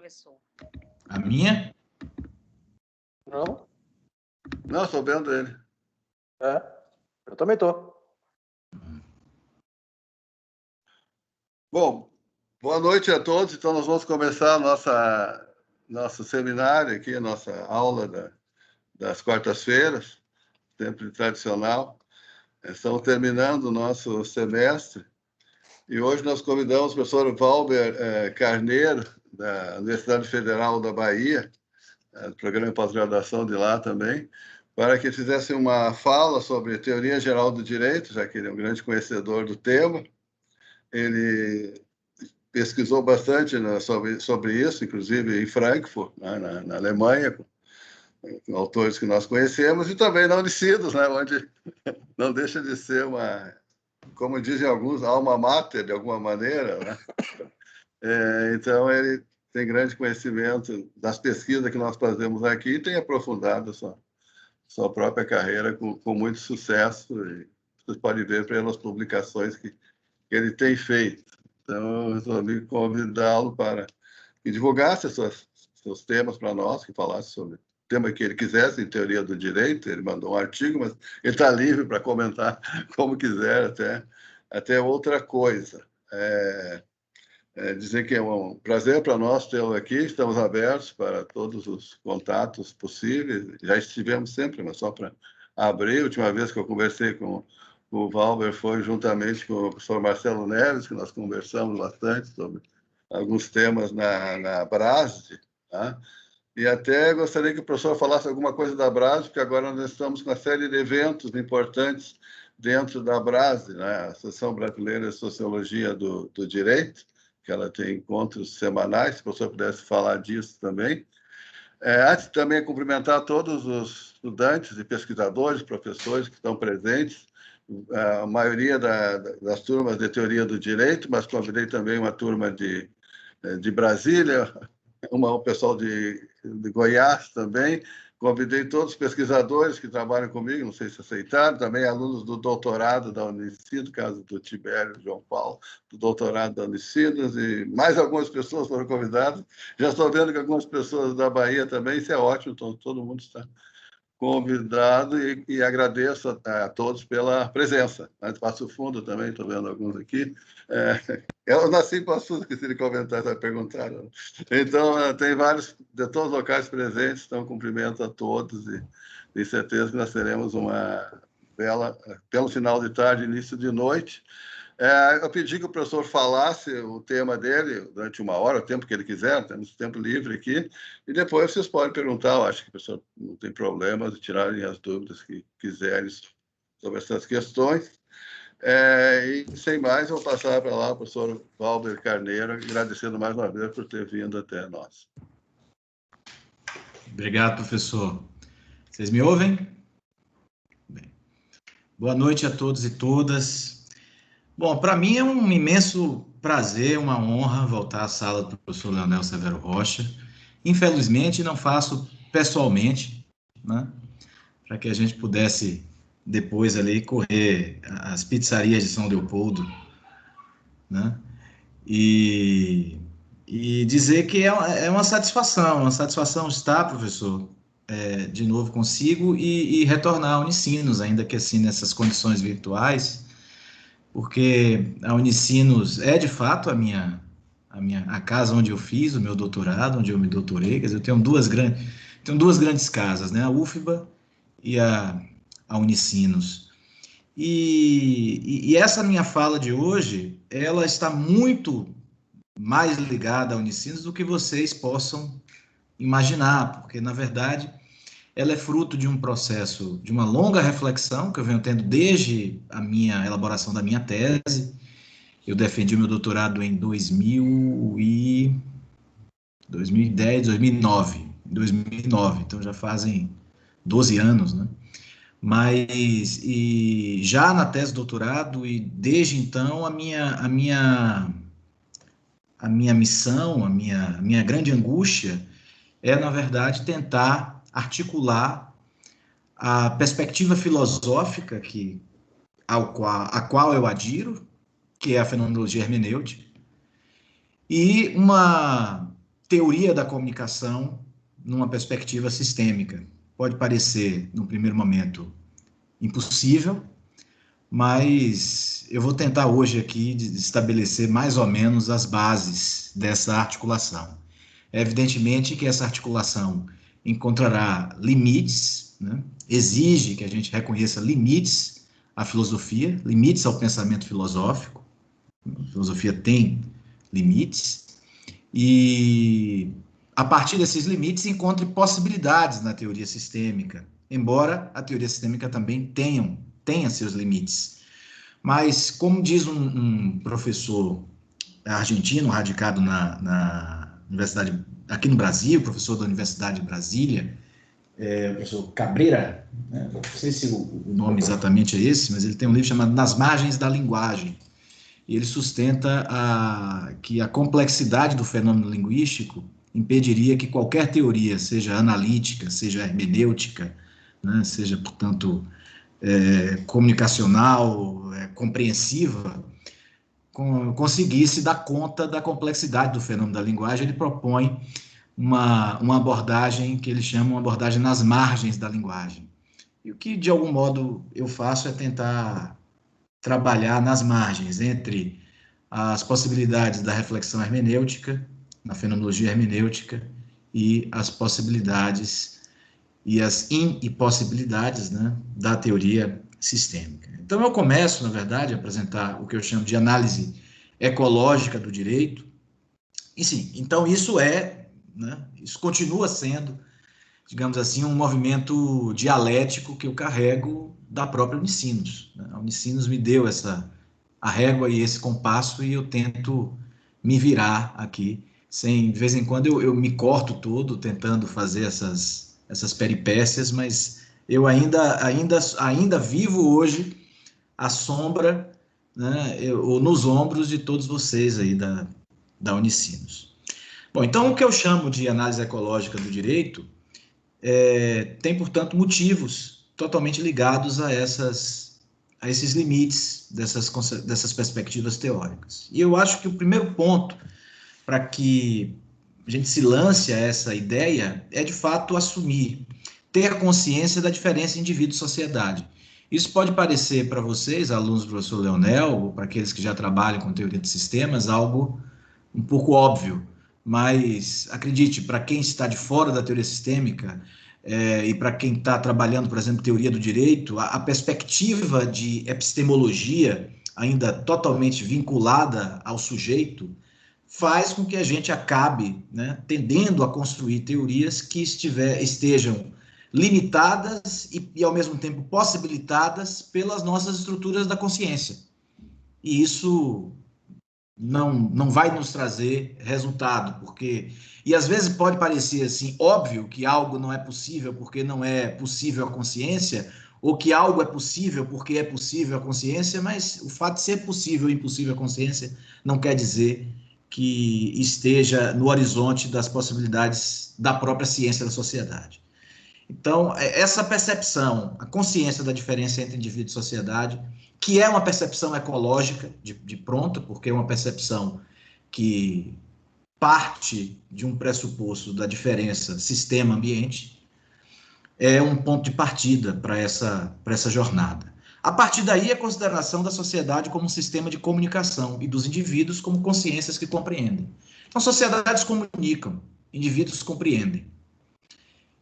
professor. A minha? Não? Não, estou vendo ele. Eu também estou. Bom, boa noite a todos. Então, nós vamos começar nosso seminário aqui, nossa aula das quartas-feiras, sempre tradicional. Estamos terminando o nosso semestre e hoje nós convidamos o professor Valber Carneiro, da Universidade Federal da Bahia, do programa de pós-graduação de lá também, para que fizesse uma fala sobre teoria geral do direito, já que ele é um grande conhecedor do tema. Ele pesquisou bastante sobre isso, inclusive em Frankfurt, né, na Alemanha, com autores que nós conhecemos, e também na Unicinos, né, onde não deixa de ser uma, como dizem alguns, alma mater, de alguma maneira, né? Então, ele tem grande conhecimento das pesquisas que nós fazemos aqui e tem aprofundado sua própria carreira com muito sucesso, e vocês podem ver pelas publicações que ele tem feito. Então, eu resolvi convidá-lo para que divulgasse seus temas para nós, que falasse sobre o tema que ele quisesse, em teoria do direito. Ele mandou um artigo, mas ele está livre para comentar como quiser, até outra coisa. Dizer que é um prazer para nós tê-lo aqui, estamos abertos para todos os contatos possíveis, já estivemos sempre, mas só para abrir. A última vez que eu conversei com o Valber foi juntamente com o professor Marcelo Neves, que nós conversamos bastante sobre alguns temas na BRASD, tá? E até gostaria que o professor falasse alguma coisa da BRASD, porque agora nós estamos com uma série de eventos importantes dentro da BRASD, né? A Associação Brasileira de Sociologia do Direito, que ela tem encontros semanais, se o professor pudesse falar disso também. Antes também cumprimentar todos os estudantes e pesquisadores, professores que estão presentes, a maioria das turmas de teoria do direito, mas convidei também uma turma de Brasília, um pessoal de Goiás também. Convidei todos os pesquisadores que trabalham comigo, não sei se aceitaram, também alunos do doutorado da Unicinos, caso do Tibério João Paulo, do doutorado da Unicinos, e mais algumas pessoas foram convidadas. Já estou vendo que algumas pessoas da Bahia também, isso é ótimo, então todo mundo está convidado e agradeço a todos pela presença. De Passo Fundo também, estou vendo alguns aqui. Eu nasci em Passo Fundo, que se ele comentar, vai perguntar. Então, tem vários de todos os locais presentes, então cumprimento a todos e tenho certeza que nós teremos uma bela, pelo final de tarde, início de noite. Eu pedi que o professor falasse o tema dele durante 1 hora, o tempo que ele quiser, temos tempo livre aqui, e depois vocês podem perguntar, eu acho que o professor não tem problema de tirarem as dúvidas que quiserem sobre essas questões. E, sem mais, vou passar para lá o professor Valber Carneiro, agradecendo mais uma vez por ter vindo até nós. Obrigado, professor. Vocês me ouvem? Bem. Boa noite a todos e todas. Bom, para mim é um imenso prazer, uma honra voltar à sala do professor Leonel Severo Rocha. Infelizmente, não faço pessoalmente, né? Para que a gente pudesse depois ali correr as pizzarias de São Leopoldo, né? E dizer que é uma satisfação estar, professor, de novo consigo e retornar a Unicinos, ainda que assim nessas condições virtuais, porque a Unicinos é de fato a casa onde eu fiz o meu doutorado, onde eu me doutorei. Quer dizer, eu tenho duas grandes casas, né? A UFBA e a Unicinos. E essa minha fala de hoje, ela está muito mais ligada à Unicinos do que vocês possam imaginar, porque, na verdade, ela é fruto de um processo, de uma longa reflexão que eu venho tendo desde a minha elaboração da minha tese. Eu defendi o meu doutorado em 2010, 2009, então já fazem 12 anos, né? Mas, e já na tese de doutorado, e desde então, a minha missão, a minha grande angústia é, na verdade, tentar articular a perspectiva filosófica a qual eu adiro, que é a fenomenologia hermenêutica, e uma teoria da comunicação numa perspectiva sistêmica. Pode parecer, no primeiro momento, impossível, mas eu vou tentar hoje aqui estabelecer mais ou menos as bases dessa articulação. É evidentemente que essa articulação encontrará limites, né? Exige que a gente reconheça limites à filosofia, limites ao pensamento filosófico. A filosofia tem limites, e a partir desses limites encontre possibilidades na teoria sistêmica, embora a teoria sistêmica também tenha seus limites. Mas, como diz um professor argentino, radicado na universidade, aqui no Brasil, professor da Universidade de Brasília, o professor Cabreira, né? Não sei se o nome exatamente é esse, mas ele tem um livro chamado Nas Margens da Linguagem, e ele sustenta que a complexidade do fenômeno linguístico impediria que qualquer teoria, seja analítica, seja hermenêutica, né, seja, portanto, comunicacional, compreensiva, conseguisse dar conta da complexidade do fenômeno da linguagem. Ele propõe uma abordagem que ele chama uma abordagem nas margens da linguagem. E o que, de algum modo, eu faço é tentar trabalhar nas margens, entre as possibilidades da reflexão hermenêutica, na fenomenologia hermenêutica, e as possibilidades e as impossibilidades, né, da teoria sistêmica. Então, eu começo, na verdade, a apresentar o que eu chamo de análise ecológica do direito, e sim, então isso né, isso continua sendo, digamos assim, um movimento dialético que eu carrego da própria Unicinos. A Unicinos me deu a régua e esse compasso, e eu tento me virar aqui, de vez em quando eu me corto todo tentando fazer essas peripécias, mas eu ainda vivo hoje à sombra, né, ou nos ombros de todos vocês aí da Unicinos. Bom, então o que eu chamo de análise ecológica do direito tem, portanto, motivos totalmente ligados a esses limites dessas perspectivas teóricas. E eu acho que o primeiro ponto para que a gente se lance a essa ideia é, de fato, ter consciência da diferença indivíduo-sociedade. Isso pode parecer para vocês, alunos do professor Leonel, ou para aqueles que já trabalham com teoria de sistemas, algo um pouco óbvio, mas acredite, para quem está de fora da teoria sistêmica, e para quem está trabalhando, por exemplo, teoria do direito, a perspectiva de epistemologia, ainda totalmente vinculada ao sujeito, faz com que a gente acabe, né, tendendo a construir teorias que estejam limitadas e, ao mesmo tempo, possibilitadas pelas nossas estruturas da consciência. E isso não vai nos trazer resultado, porque... E às vezes pode parecer assim, óbvio que algo não é possível porque não é possível a consciência, ou que algo é possível porque é possível a consciência, mas o fato de ser possível ou impossível a consciência não quer dizer que esteja no horizonte das possibilidades da própria ciência da sociedade. Então, essa percepção, a consciência da diferença entre indivíduo e sociedade, que é uma percepção ecológica de pronto, porque é uma percepção que parte de um pressuposto da diferença sistema-ambiente, é um ponto de partida para essa jornada. A partir daí, a consideração da sociedade como um sistema de comunicação e dos indivíduos como consciências que compreendem. Então, sociedades comunicam, indivíduos compreendem.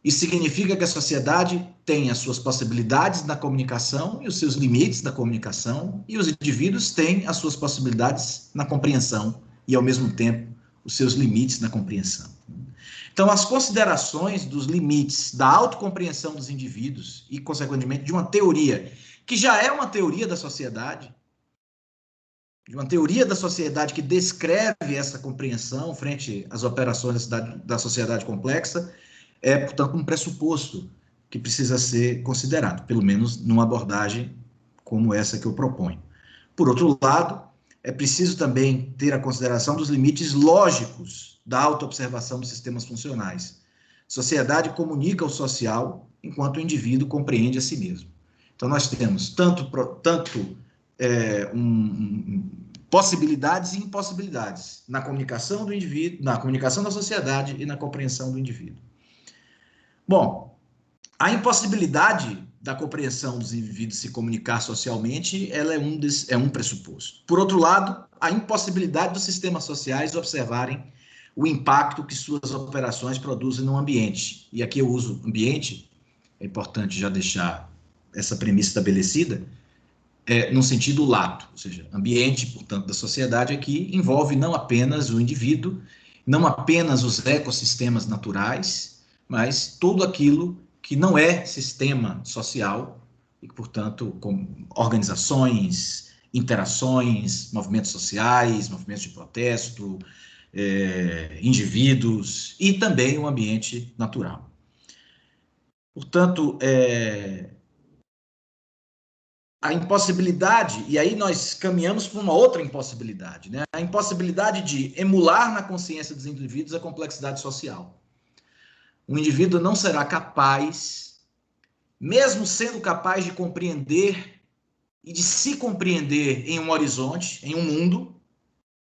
Isso significa que a sociedade tem as suas possibilidades na comunicação e os seus limites da comunicação, e os indivíduos têm as suas possibilidades na compreensão e, ao mesmo tempo, os seus limites na compreensão. Então, as considerações dos limites da autocompreensão dos indivíduos e, consequentemente, de uma teoria que já é uma teoria da sociedade, que descreve essa compreensão frente às operações da sociedade complexa, é, portanto, um pressuposto que precisa ser considerado, pelo menos numa abordagem como essa que eu proponho. Por outro lado, é preciso também ter a consideração dos limites lógicos da autoobservação dos sistemas funcionais. Sociedade comunica o social enquanto o indivíduo compreende a si mesmo. Então, nós temos tanto possibilidades e impossibilidades na comunicação do indivíduo, na comunicação da sociedade e na compreensão do indivíduo. Bom, a impossibilidade da compreensão dos indivíduos se comunicar socialmente, ela é um pressuposto. Por outro lado, a impossibilidade dos sistemas sociais observarem o impacto que suas operações produzem no ambiente. E aqui eu uso ambiente, é importante já deixar essa premissa estabelecida, no sentido lato, ou seja, ambiente, portanto, da sociedade aqui envolve não apenas o indivíduo, não apenas os ecossistemas naturais, mas tudo aquilo que não é sistema social e que, portanto, com organizações, interações, movimentos sociais, movimentos de protesto, indivíduos e também o ambiente natural. Portanto, a impossibilidade, e aí nós caminhamos para uma outra impossibilidade, né? A impossibilidade de emular na consciência dos indivíduos a complexidade social. O indivíduo não será capaz, mesmo sendo capaz de compreender e de se compreender em um horizonte, em um mundo,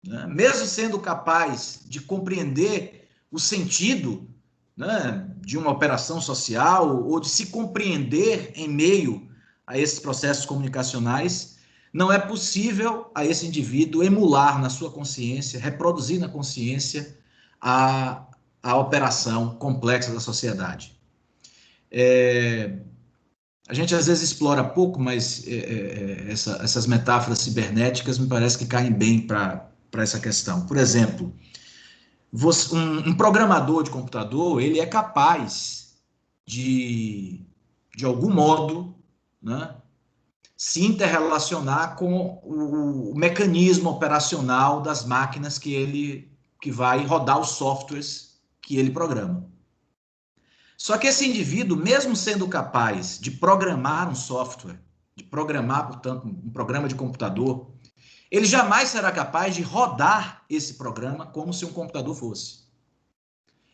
né? Mesmo sendo capaz de compreender o sentido, né, de uma operação social ou de se compreender em meio a esses processos comunicacionais, não é possível a esse indivíduo emular na sua consciência, reproduzir na consciência a operação complexa da sociedade. A gente às vezes explora pouco, mas essas metáforas cibernéticas me parece que caem bem para essa questão. Por exemplo, um programador de computador, ele é capaz de algum modo, né, se interrelacionar com o mecanismo operacional das máquinas que vai rodar os softwares que ele programa. Só que esse indivíduo, mesmo sendo capaz de programar um software, de programar, portanto, um programa de computador, ele jamais será capaz de rodar esse programa como se um computador fosse.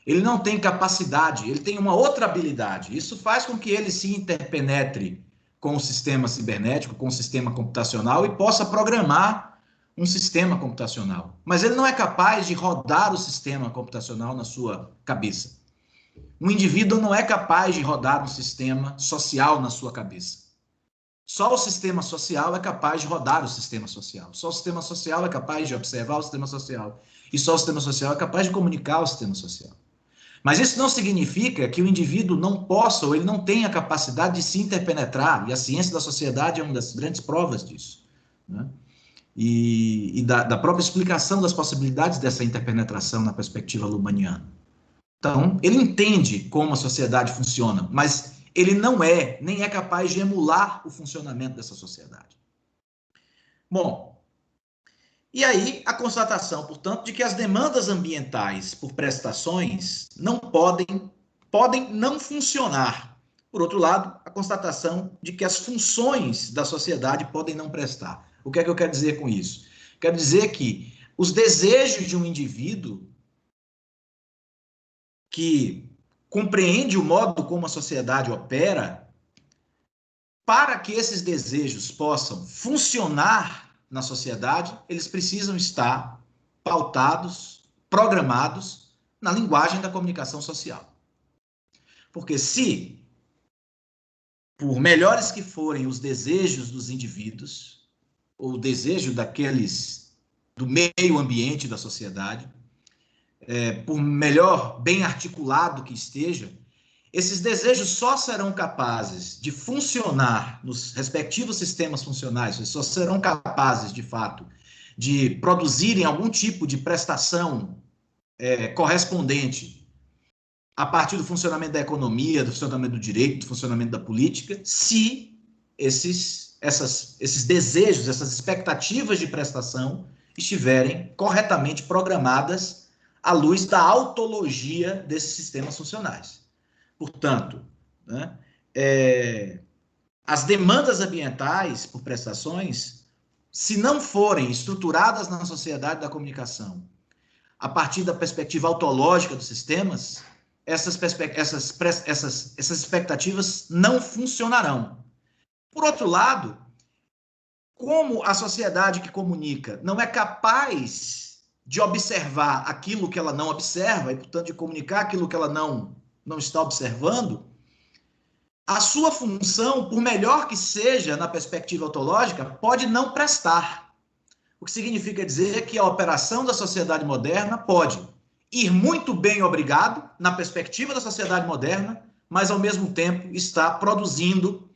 Ele não tem capacidade, ele tem uma outra habilidade. Isso faz com que ele se interpenetre com o sistema cibernético, com o sistema computacional e possa programar um sistema computacional. Mas ele não é capaz de rodar o sistema computacional na sua cabeça. Um indivíduo não é capaz de rodar um sistema social na sua cabeça. Só o sistema social é capaz de rodar o sistema social. Só o sistema social é capaz de observar o sistema social. E só o sistema social é capaz de comunicar o sistema social. Mas isso não significa que o indivíduo não possa ou ele não tenha a capacidade de se interpenetrar, e a ciência da sociedade é uma das grandes provas disso, né? E da própria explicação das possibilidades dessa interpenetração na perspectiva luhmanniana. Então, ele entende como a sociedade funciona, mas ele não nem é capaz de emular o funcionamento dessa sociedade. Bom, e aí a constatação, portanto, de que as demandas ambientais por prestações não podem não funcionar. Por outro lado, a constatação de que as funções da sociedade podem não prestar. O que é que eu quero dizer com isso? Quero dizer que os desejos de um indivíduo que compreende o modo como a sociedade opera, para que esses desejos possam funcionar na sociedade, eles precisam estar pautados, programados na linguagem da comunicação social. Porque se, por melhores que forem os desejos dos indivíduos, ou o desejo do meio ambiente da sociedade, por melhor, bem articulado que esteja, esses desejos só serão capazes de funcionar nos respectivos sistemas funcionais, só serão capazes, de fato, de produzirem algum tipo de prestação correspondente a partir do funcionamento da economia, do funcionamento do direito, do funcionamento da política, se esses desejos, essas expectativas de prestação estiverem corretamente programadas à luz da autologia desses sistemas funcionais. Portanto, né, as demandas ambientais por prestações, se não forem estruturadas na sociedade da comunicação a partir da perspectiva autológica dos sistemas, essas expectativas não funcionarão. Por outro lado, como a sociedade que comunica não é capaz de observar aquilo que ela não observa, e, portanto, de comunicar aquilo que ela não está observando, a sua função, por melhor que seja na perspectiva ontológica, pode não prestar. O que significa dizer que a operação da sociedade moderna pode ir muito bem, obrigado, na perspectiva da sociedade moderna, mas, ao mesmo tempo, está produzindo,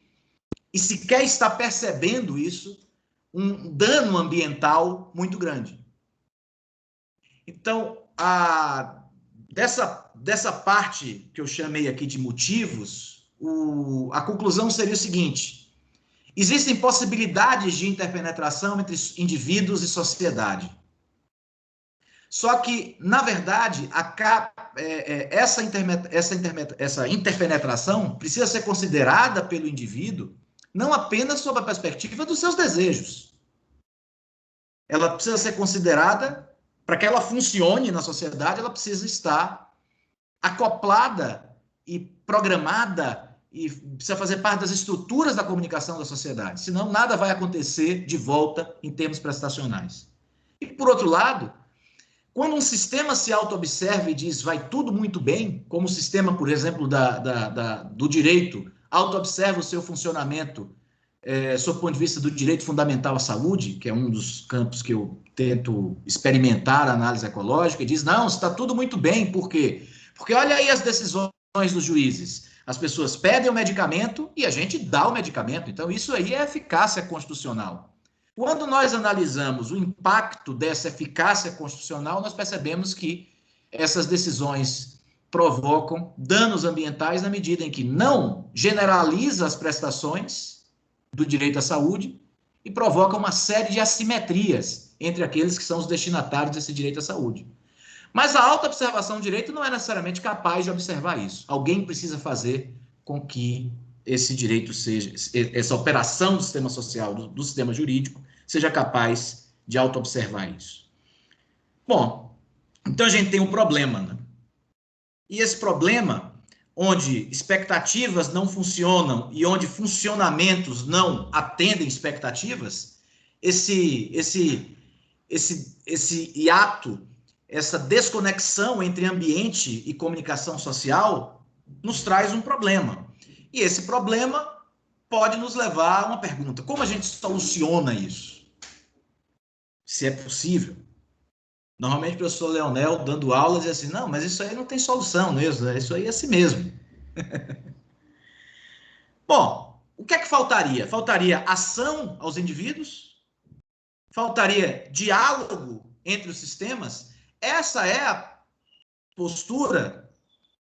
e sequer está percebendo isso, um dano ambiental muito grande. Então, dessa parte que eu chamei aqui de motivos, a conclusão seria o seguinte: existem possibilidades de interpenetração entre indivíduos e sociedade. Só que, na verdade, essa interpenetração precisa ser considerada pelo indivíduo não apenas sob a perspectiva dos seus desejos. Ela precisa ser considerada, para que ela funcione na sociedade, ela precisa estar acoplada e programada e precisa fazer parte das estruturas da comunicação da sociedade. Senão, nada vai acontecer de volta em termos prestacionais. E, por outro lado, quando um sistema se auto-observa e diz vai tudo muito bem, como o sistema, por exemplo, do direito, auto-observa o seu funcionamento sob o ponto de vista do direito fundamental à saúde, que é um dos campos que eu tento experimentar a análise ecológica, e diz, não, está tudo muito bem, por quê? Porque olha aí as decisões dos juízes. As pessoas pedem o medicamento e a gente dá o medicamento. Então, isso aí é eficácia constitucional. Quando nós analisamos o impacto dessa eficácia constitucional, nós percebemos que essas decisões provocam danos ambientais na medida em que não generaliza as prestações do direito à saúde e provoca uma série de assimetrias entre aqueles que são os destinatários desse direito à saúde. Mas a auto-observação do direito não é necessariamente capaz de observar isso. Alguém precisa fazer com que esse direito seja, essa operação do sistema social, do sistema jurídico, seja capaz de auto-observar isso. Bom, então a gente tem um problema, né? E esse problema, onde expectativas não funcionam e onde funcionamentos não atendem expectativas, esse hiato, essa desconexão entre ambiente e comunicação social nos traz um problema. E esse problema pode nos levar a uma pergunta: como a gente soluciona isso? Se é possível. Normalmente o professor Leonel, dando aulas, diz assim, não, mas isso aí não tem solução mesmo, isso aí é assim mesmo. Bom, o que é que faltaria? Faltaria ação aos indivíduos? Faltaria diálogo entre os sistemas? Essa é a postura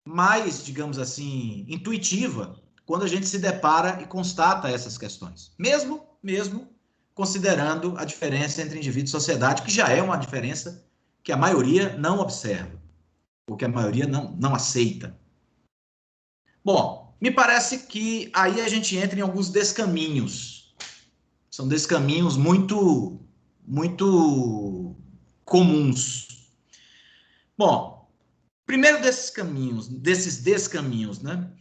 mais, digamos assim, intuitiva, quando a gente se depara e constata essas questões. Mesmo considerando a diferença entre indivíduo e sociedade, que já é uma diferença que a maioria não observa, ou que a maioria não aceita. Bom, me parece que aí a gente entra em alguns descaminhos. São descaminhos muito comuns. Bom, primeiro desses descaminhos, né?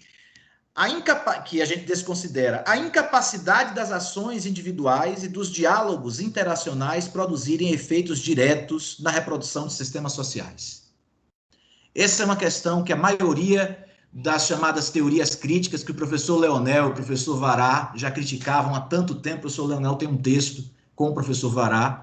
Que a gente desconsidera a incapacidade das ações individuais e dos diálogos interacionais produzirem efeitos diretos na reprodução de sistemas sociais. Essa é uma questão que a maioria das chamadas teorias críticas, que o professor Leonel e o professor Vará já criticavam há tanto tempo. O professor Leonel tem um texto com o professor Vará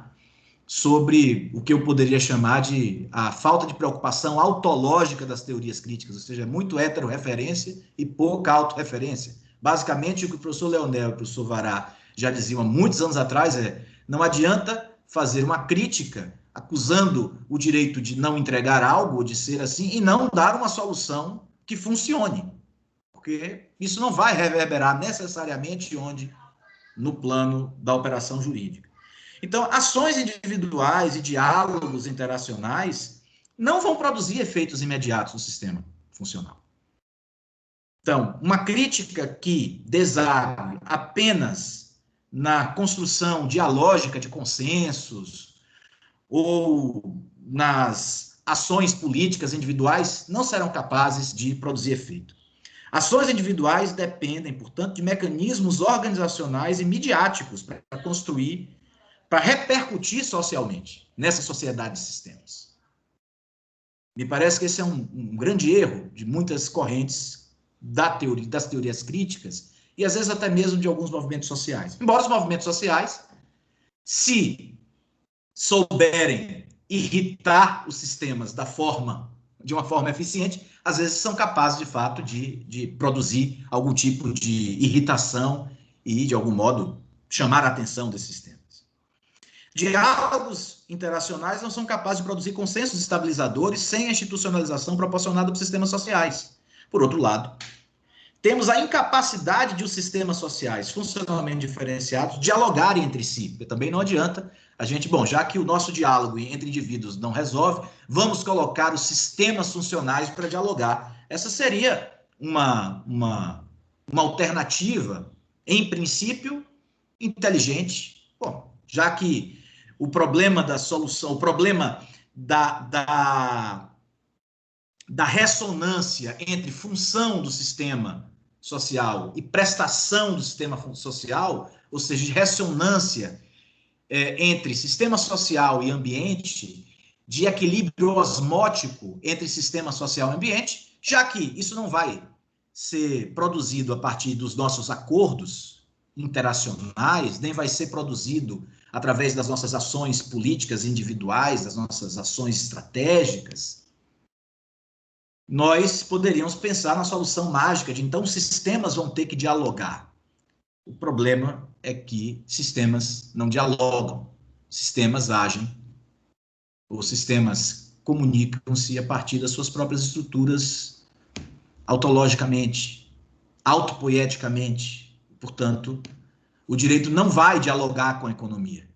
sobre o que eu poderia chamar de a falta de preocupação autológica das teorias críticas, ou seja, muito heterorreferência e pouca autorreferência. Basicamente, o que o professor Leonel e o professor Vará já diziam há muitos anos atrás é: não adianta fazer uma crítica acusando o direito de não entregar algo, ou de ser assim, e não dar uma solução que funcione, porque isso não vai reverberar necessariamente onde? No plano da operação jurídica. Então, ações individuais e diálogos interacionais não vão produzir efeitos imediatos no sistema funcional. Então, uma crítica que desague apenas na construção dialógica de consensos ou nas ações políticas individuais não serão capazes de produzir efeito. Ações individuais dependem, portanto, de mecanismos organizacionais e midiáticos para construir, para repercutir socialmente nessa sociedade de sistemas. Me parece que esse é um grande erro de muitas correntes das teorias críticas e, às vezes, até mesmo de alguns movimentos sociais. Embora os movimentos sociais, se souberem irritar os sistemas de uma forma eficiente, às vezes são capazes, de fato, de produzir algum tipo de irritação e, de algum modo, chamar a atenção desses sistemas. Diálogos interacionais não são capazes de produzir consensos estabilizadores sem a institucionalização proporcionada por sistemas sociais. Por outro lado, temos a incapacidade de os sistemas sociais funcionalmente diferenciados dialogarem entre si, porque também não adianta a gente, já que o nosso diálogo entre indivíduos não resolve, vamos colocar os sistemas funcionais para dialogar. Essa seria uma alternativa, em princípio, inteligente. Bom, já que o problema da solução, o problema da ressonância entre função do sistema social e prestação do sistema social, ou seja, de ressonância entre sistema social e ambiente, de equilíbrio osmótico entre sistema social e ambiente, já que isso não vai ser produzido a partir dos nossos acordos interacionais, nem vai ser produzido através das nossas ações políticas individuais, das nossas ações estratégicas, nós poderíamos pensar na solução mágica de, então, os sistemas vão ter que dialogar. O problema é que sistemas não dialogam, sistemas agem, ou sistemas comunicam-se a partir das suas próprias estruturas autologicamente, autopoieticamente. Portanto, o direito não vai dialogar com a economia,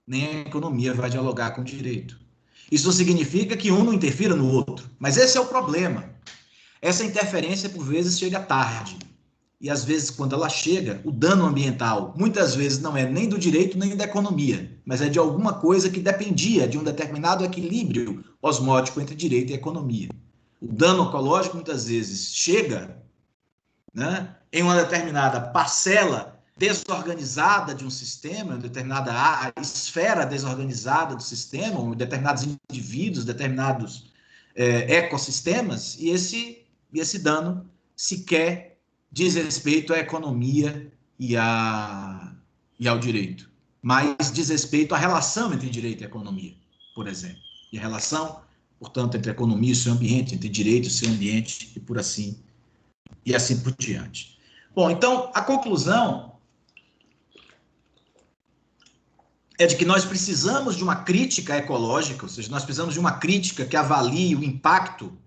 nem a economia vai dialogar com o direito. Isso não significa que um não interfira no outro, mas esse é o problema. Essa interferência, por vezes, chega tarde. E, às vezes, quando ela chega, o dano ambiental, muitas vezes, não é nem do direito nem da economia, mas é de alguma coisa que dependia de um determinado equilíbrio osmótico entre direito e economia. O dano ecológico, muitas vezes, chega, né, em uma determinada parcela desorganizada de um sistema, uma determinada esfera desorganizada do sistema, determinados indivíduos, determinados ecossistemas, e esse dano sequer diz respeito à economia e ao direito, mas diz respeito à relação entre direito e economia, por exemplo, e a relação, portanto, entre a economia e o seu ambiente, entre direito e o seu ambiente, e assim por diante. Bom, então, a conclusão é de que nós precisamos de uma crítica ecológica, ou seja, nós precisamos de uma crítica que avalie o impacto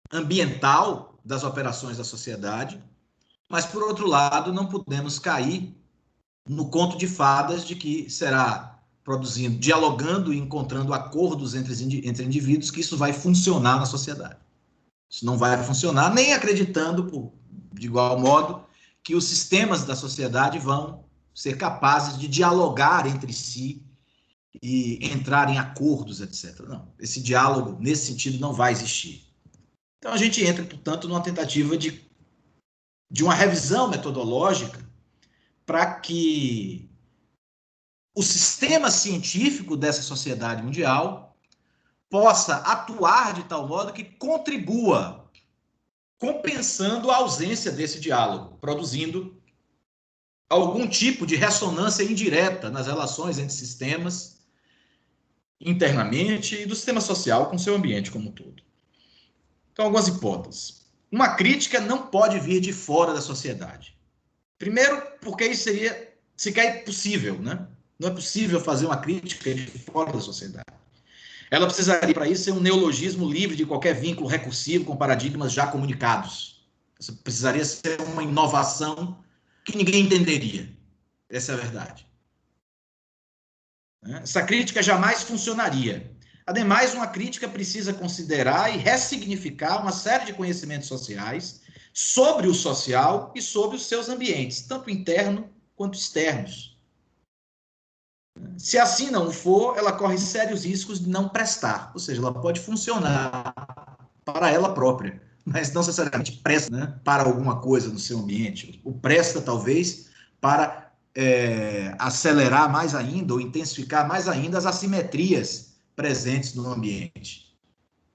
ambiental das operações da sociedade, mas, por outro lado, não podemos cair no conto de fadas de que será produzindo, dialogando e encontrando acordos entre indivíduos que isso vai funcionar na sociedade. Isso não vai funcionar, nem acreditando, de igual modo, que os sistemas da sociedade vão ser capazes de dialogar entre si e entrar em acordos, etc. Não, esse diálogo, nesse sentido, não vai existir. Então, a gente entra, portanto, numa tentativa de uma revisão metodológica para que o sistema científico dessa sociedade mundial possa atuar de tal modo que contribua, compensando a ausência desse diálogo, produzindo algum tipo de ressonância indireta nas relações entre sistemas internamente e do sistema social com o seu ambiente como um todo. Então, algumas hipóteses. Uma crítica não pode vir de fora da sociedade. Primeiro, porque isso seria sequer possível, né? Não é possível fazer uma crítica de fora da sociedade. Ela precisaria, para isso, ser um neologismo livre de qualquer vínculo recursivo com paradigmas já comunicados. Isso precisaria ser uma inovação que ninguém entenderia. Essa é a verdade. Essa crítica jamais funcionaria. Ademais, uma crítica precisa considerar e ressignificar uma série de conhecimentos sociais sobre o social e sobre os seus ambientes, tanto interno quanto externos. Se assim não for, ela corre sérios riscos de não prestar, ou seja, ela pode funcionar para ela própria, mas não necessariamente presta, né, para alguma coisa no seu ambiente. O presta, talvez, para acelerar mais ainda ou intensificar mais ainda as assimetrias presentes no ambiente,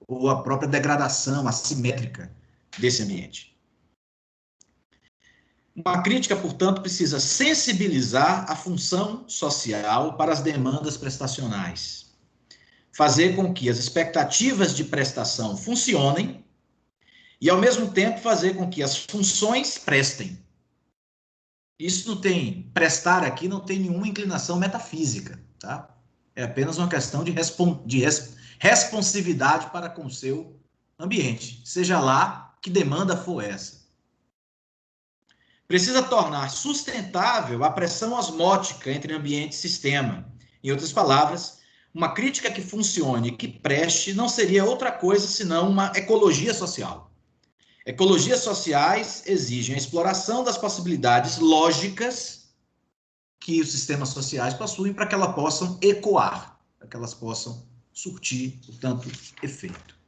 ou a própria degradação assimétrica desse ambiente. Uma crítica, portanto, precisa sensibilizar a função social para as demandas prestacionais, fazer com que as expectativas de prestação funcionem e, ao mesmo tempo, fazer com que as funções prestem. Isso não tem, prestar aqui não tem nenhuma inclinação metafísica, tá? É apenas uma questão de responsividade para com o seu ambiente, seja lá que demanda for essa. Precisa tornar sustentável a pressão osmótica entre ambiente e sistema. Em outras palavras, uma crítica que funcione, que preste, não seria outra coisa senão uma ecologia social. Ecologias sociais exigem a exploração das possibilidades lógicas que os sistemas sociais possuem para que elas possam ecoar, para que elas possam surtir, portanto, efeito.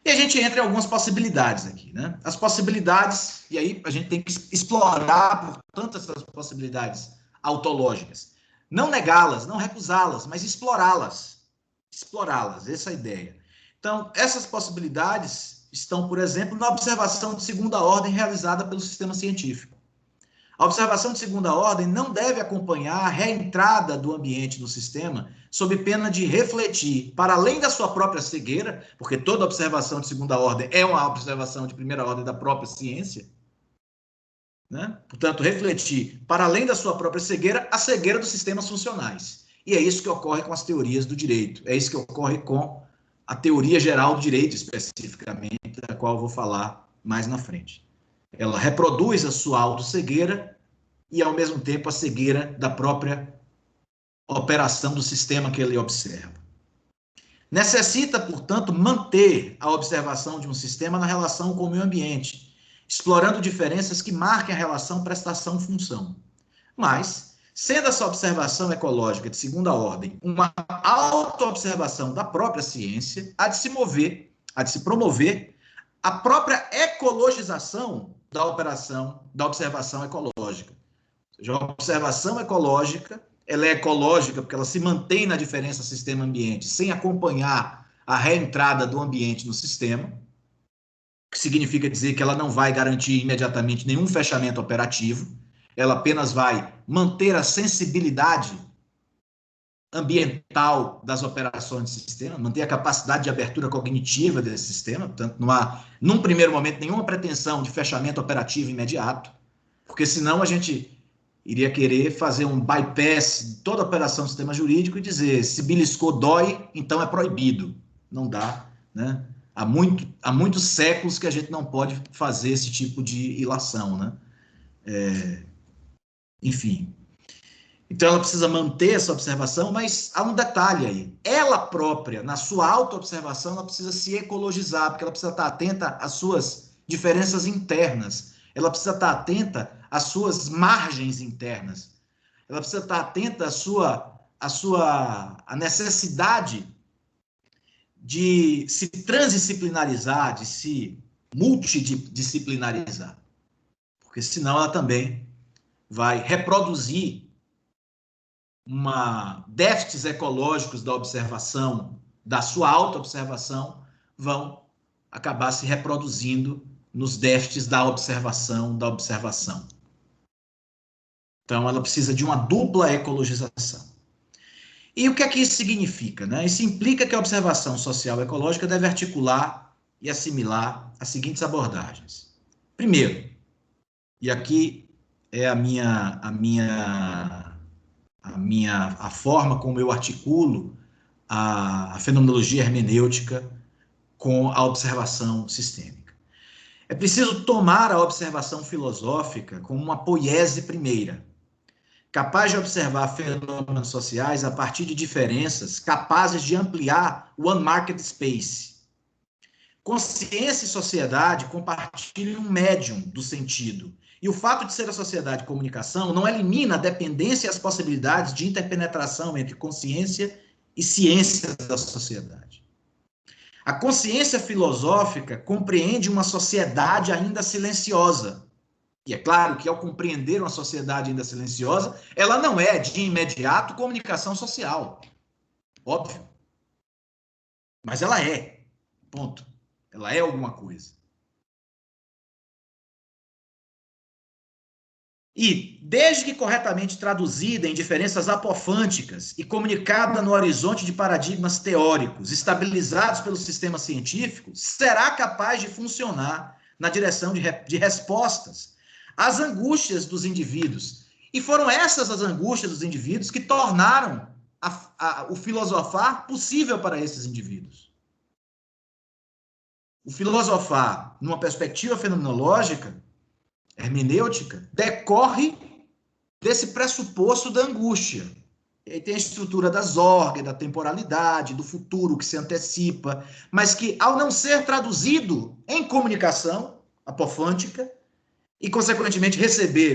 E a gente entra em algumas possibilidades aqui, né? As possibilidades, e aí a gente tem que explorar, portanto, essas possibilidades autológicas. Não negá-las, não recusá-las, mas explorá-las. Explorá-las, essa é a ideia. Então, essas possibilidades estão, por exemplo, na observação de segunda ordem realizada pelo sistema científico. A observação de segunda ordem não deve acompanhar a reentrada do ambiente no sistema sob pena de refletir, para além da sua própria cegueira, porque toda observação de segunda ordem é uma observação de primeira ordem da própria ciência, né? Portanto, refletir, para além da sua própria cegueira, a cegueira dos sistemas funcionais. E é isso que ocorre com as teorias do direito, é isso que ocorre com a teoria geral do direito, especificamente, da qual eu vou falar mais na frente. Ela reproduz a sua autocegueira e, ao mesmo tempo, a cegueira da própria operação do sistema que ele observa. Necessita, portanto, manter a observação de um sistema na relação com o meio ambiente, explorando diferenças que marquem a relação prestação-função. Mas, sendo essa observação ecológica de segunda ordem uma auto-observação da própria ciência, há de se promover a própria ecologização da operação, da observação ecológica. Ou seja, a observação ecológica, ela é ecológica porque ela se mantém na diferença sistema-ambiente, sem acompanhar a reentrada do ambiente no sistema, que significa dizer que ela não vai garantir imediatamente nenhum fechamento operativo, ela apenas vai manter a sensibilidade ambiental das operações do sistema, manter a capacidade de abertura cognitiva desse sistema, portanto, não há, num primeiro momento, nenhuma pretensão de fechamento operativo imediato, porque senão a gente iria querer fazer um bypass de toda a operação do sistema jurídico e dizer, se beliscou dói, então é proibido. Não dá, né? Há muitos séculos que a gente não pode fazer esse tipo de ilação, né? Enfim. Então, ela precisa manter essa observação, mas há um detalhe aí. Ela própria, na sua auto-observação, ela precisa se ecologizar, porque ela precisa estar atenta às suas diferenças internas. Ela precisa estar atenta às suas margens internas. Ela precisa estar atenta à necessidade de se transdisciplinarizar, de se multidisciplinarizar. Porque senão ela também vai reproduzir déficits ecológicos da observação, da sua auto-observação, vão acabar se reproduzindo nos déficits da observação, Então, ela precisa de uma dupla ecologização. E o que é que isso significa, né? Isso implica que a observação social ecológica deve articular e assimilar as seguintes abordagens. Primeiro, e aqui é a forma como eu articulo a fenomenologia hermenêutica com a observação sistêmica. É preciso tomar a observação filosófica como uma poiese primeira, capaz de observar fenômenos sociais a partir de diferenças capazes de ampliar o unmarked space. Consciência e sociedade compartilham um médium do sentido, e o fato de ser a sociedade de comunicação não elimina a dependência e as possibilidades de interpenetração entre consciência e ciência da sociedade. A consciência filosófica compreende uma sociedade ainda silenciosa. E é claro que, ao compreender uma sociedade ainda silenciosa, ela não é, de imediato, comunicação social. Óbvio. Mas ela é. Ponto. Ela é alguma coisa. E, desde que corretamente traduzida em diferenças apofânticas e comunicada no horizonte de paradigmas teóricos estabilizados pelo sistema científico, será capaz de funcionar na direção de respostas às angústias dos indivíduos. E foram essas as angústias dos indivíduos que tornaram o filosofar possível para esses indivíduos. O filosofar, numa perspectiva fenomenológica, hermenêutica, decorre desse pressuposto da angústia. E aí tem a estrutura das ordens, da temporalidade, do futuro que se antecipa, mas que, ao não ser traduzido em comunicação apofântica, e, consequentemente,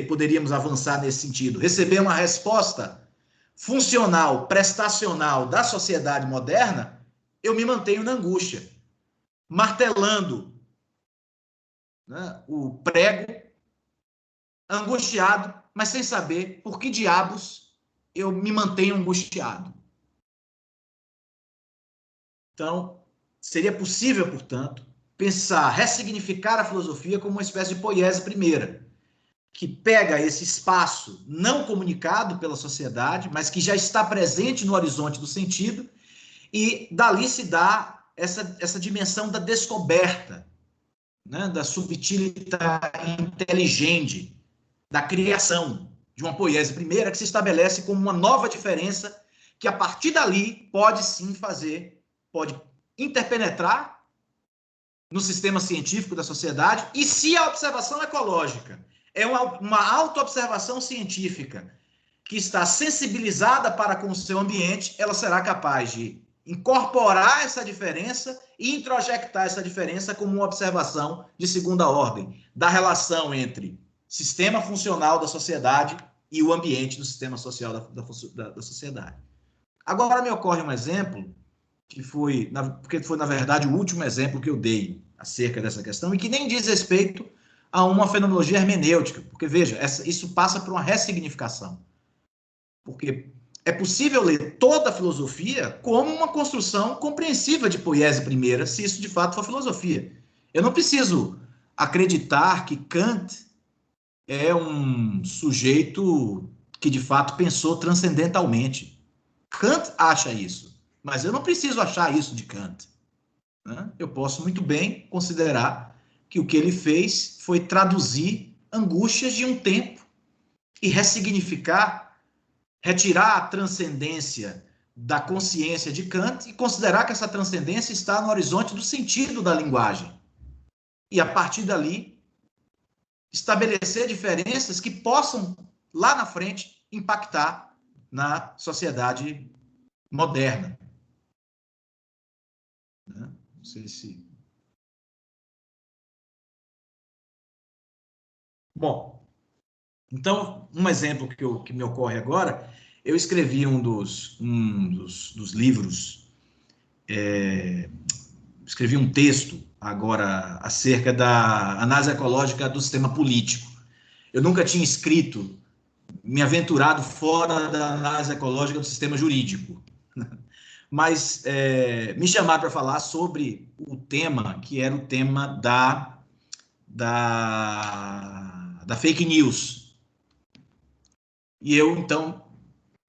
poderíamos avançar nesse sentido, receber uma resposta funcional, prestacional da sociedade moderna, eu me mantenho na angústia, martelando, né, o prego, angustiado, mas sem saber por que diabos eu me mantenho angustiado. Então, seria possível, portanto, ressignificar a filosofia como uma espécie de poiese primeira, que pega esse espaço não comunicado pela sociedade, mas que já está presente no horizonte do sentido, e dali se dá essa dimensão da descoberta, né, da subtilidade inteligente, da criação de uma poiese primeira que se estabelece como uma nova diferença que, a partir dali, pode sim pode interpenetrar no sistema científico da sociedade, e se a observação ecológica é uma auto-observação científica que está sensibilizada para com o seu ambiente, ela será capaz de incorporar essa diferença e introjectar essa diferença como uma observação de segunda ordem da relação entre sistema funcional da sociedade e o ambiente do sistema social da sociedade. Agora me ocorre um exemplo porque foi, na verdade, o último exemplo que eu dei acerca dessa questão e que nem diz respeito a uma fenomenologia hermenêutica, porque, veja, isso passa por uma ressignificação. Porque é possível ler toda a filosofia como uma construção compreensiva de poiese primeira, se isso de fato for filosofia. Eu não preciso acreditar que Kant é um sujeito que de fato pensou transcendentalmente. Kant acha isso, mas eu não preciso achar isso de Kant, né? Eu posso muito bem considerar que o que ele fez foi traduzir angústias de um tempo e ressignificar, retirar a transcendência da consciência de Kant e considerar que essa transcendência está no horizonte do sentido da linguagem. E, a partir dali, estabelecer diferenças que possam, lá na frente, impactar na sociedade moderna. Não sei se... Bom, então, um exemplo que me ocorre agora, eu escrevi um dos livros, escrevi um texto agora acerca da análise ecológica do sistema político. Eu nunca tinha me aventurado fora da análise ecológica do sistema jurídico, mas me chamaram para falar sobre o tema que era o tema da fake news. E eu, então,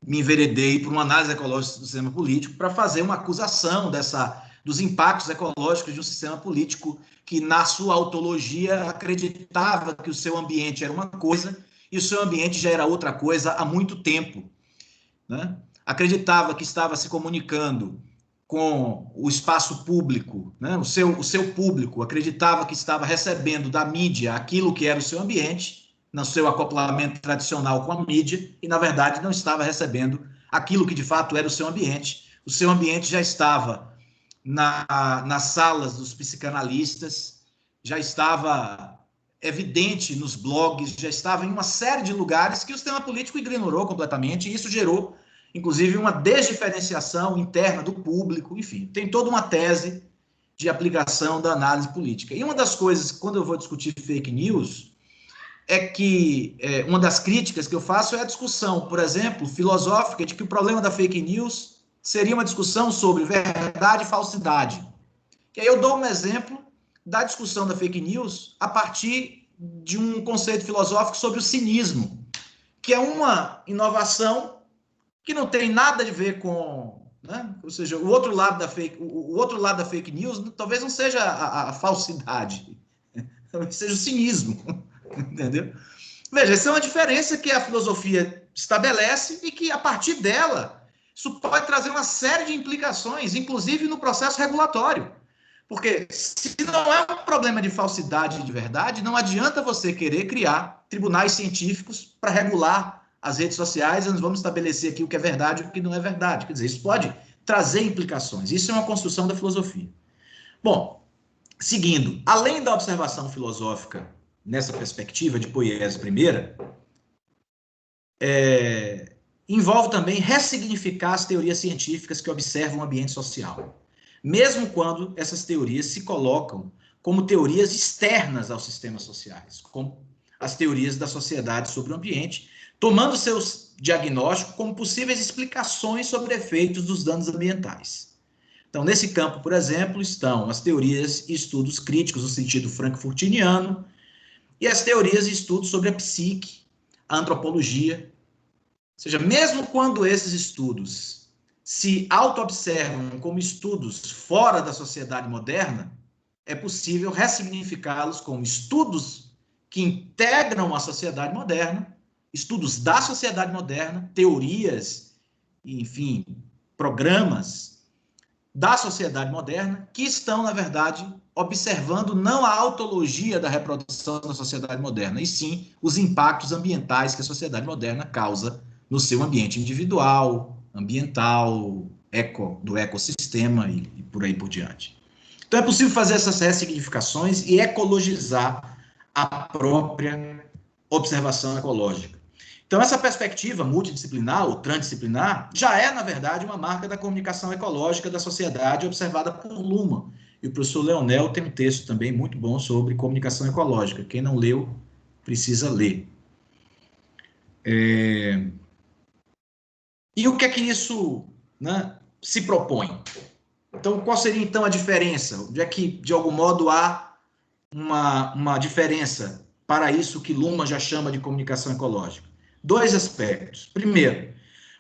me enveredei por uma análise ecológica do sistema político para fazer uma acusação dos impactos ecológicos de um sistema político que, na sua autologia, acreditava que o seu ambiente era uma coisa e o seu ambiente já era outra coisa há muito tempo, né? Acreditava que estava se comunicando com o espaço público, né? O seu público acreditava que estava recebendo da mídia aquilo que era o seu ambiente, no seu acoplamento tradicional com a mídia, e, na verdade, não estava recebendo aquilo que, de fato, era o seu ambiente. O seu ambiente já estava nas salas dos psicanalistas, já estava evidente nos blogs, já estava em uma série de lugares que o sistema político ignorou completamente, e isso gerou, inclusive, uma desdiferenciação interna do público. Enfim, tem toda uma tese de aplicação da análise política. E uma das coisas, quando eu vou discutir fake news, é que uma das críticas que eu faço é a discussão, por exemplo, filosófica, de que o problema da fake news seria uma discussão sobre verdade e falsidade. E aí eu dou um exemplo da discussão da fake news a partir de um conceito filosófico sobre o cinismo, que é uma inovação que não tem nada a ver com, né? Ou seja, o outro lado da fake news talvez não seja a falsidade, talvez seja o cinismo, entendeu? Veja, essa é uma diferença que a filosofia estabelece e que, a partir dela, isso pode trazer uma série de implicações, inclusive no processo regulatório. Porque se não é um problema de falsidade e de verdade, não adianta você querer criar tribunais científicos para regular as redes sociais, nós vamos estabelecer aqui o que é verdade e o que não é verdade. Quer dizer, isso pode trazer implicações. Isso é uma construção da filosofia. Bom, seguindo, além da observação filosófica nessa perspectiva de poiese primeira, envolve também ressignificar as teorias científicas que observam o ambiente social, mesmo quando essas teorias se colocam como teorias externas aos sistemas sociais, como as teorias da sociedade sobre o ambiente, tomando seus diagnósticos como possíveis explicações sobre efeitos dos danos ambientais. Então, nesse campo, por exemplo, estão as teorias e estudos críticos no sentido frankfurtiano e as teorias e estudos sobre a psique, a antropologia. Ou seja, mesmo quando esses estudos se auto-observam como estudos fora da sociedade moderna, é possível ressignificá-los como estudos que integram a sociedade moderna, estudos da sociedade moderna, teorias, enfim, programas da sociedade moderna, que estão, na verdade, observando não a autologia da reprodução da sociedade moderna, e sim os impactos ambientais que a sociedade moderna causa no seu ambiente individual, ambiental, do ecossistema e por aí por diante. Então é possível fazer essas ressignificações e ecologizar a própria observação ecológica. Então essa perspectiva multidisciplinar ou transdisciplinar já é, na verdade, uma marca da comunicação ecológica da sociedade observada por Luhmann. E o professor Leonel tem um texto também muito bom sobre comunicação ecológica. Quem não leu, precisa ler. E o que é que isso, né, se propõe? Então, qual seria, então, a diferença? Onde é que, de algum modo, há uma diferença para isso que Luhmann já chama de comunicação ecológica? Dois aspectos. Primeiro,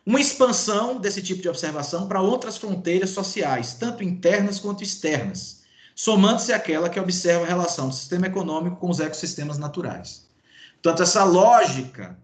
uma expansão desse tipo de observação para outras fronteiras sociais, tanto internas quanto externas, somando-se àquela que observa a relação do sistema econômico com os ecossistemas naturais. Portanto, essa lógica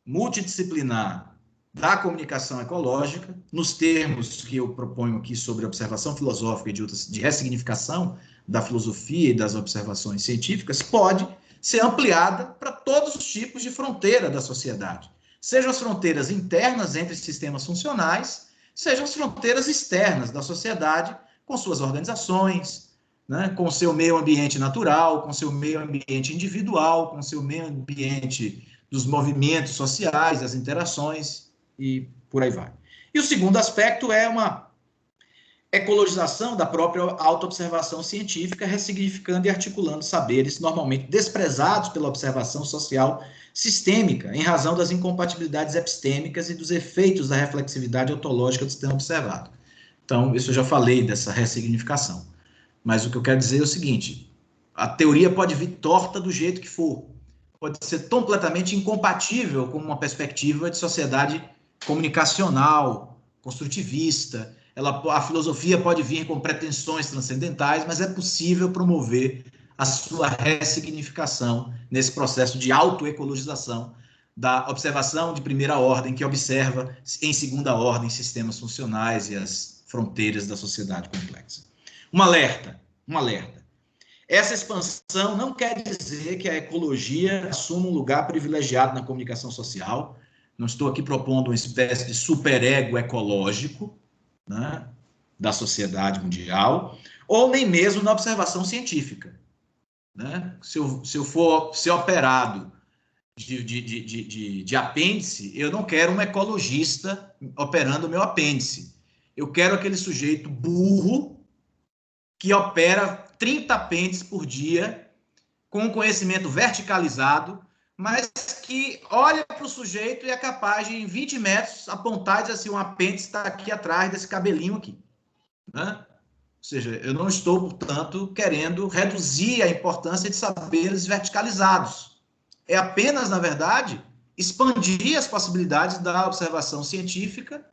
multidisciplinar da comunicação ecológica, nos termos que eu proponho aqui sobre observação filosófica e de ressignificação da filosofia e das observações científicas, pode ser ampliada para todos os tipos de fronteira da sociedade, sejam as fronteiras internas entre sistemas funcionais, sejam as fronteiras externas da sociedade, com suas organizações, né, com seu meio ambiente natural, com seu meio ambiente individual, com seu meio ambiente dos movimentos sociais, das interações, e por aí vai. E o segundo aspecto é uma ecologização da própria autoobservação científica, ressignificando e articulando saberes normalmente desprezados pela observação social sistêmica, em razão das incompatibilidades epistêmicas e dos efeitos da reflexividade ontológica do sistema observado. Então, isso eu já falei dessa ressignificação. Mas o que eu quero dizer é o seguinte: a teoria pode vir torta do jeito que for, pode ser completamente incompatível com uma perspectiva de sociedade comunicacional, construtivista. A filosofia pode vir com pretensões transcendentais, mas é possível promover a sua ressignificação nesse processo de autoecologização da observação de primeira ordem, que observa em segunda ordem sistemas funcionais e as fronteiras da sociedade complexa. Um alerta. Essa expansão não quer dizer que a ecologia assuma um lugar privilegiado na comunicação social. Não estou aqui propondo uma espécie de superego ecológico, né, da sociedade mundial, ou nem mesmo na observação científica. Né? Se eu for ser operado de apêndice, eu não quero um ecologista operando o meu apêndice. Eu quero aquele sujeito burro que opera 30 pentes por dia, com conhecimento verticalizado, mas que olha para o sujeito e é capaz de, em 20 metros, apontar e dizer assim, um apêndice está aqui atrás desse cabelinho aqui. Né? Ou seja, eu não estou, portanto, querendo reduzir a importância de saberes verticalizados. É apenas, na verdade, expandir as possibilidades da observação científica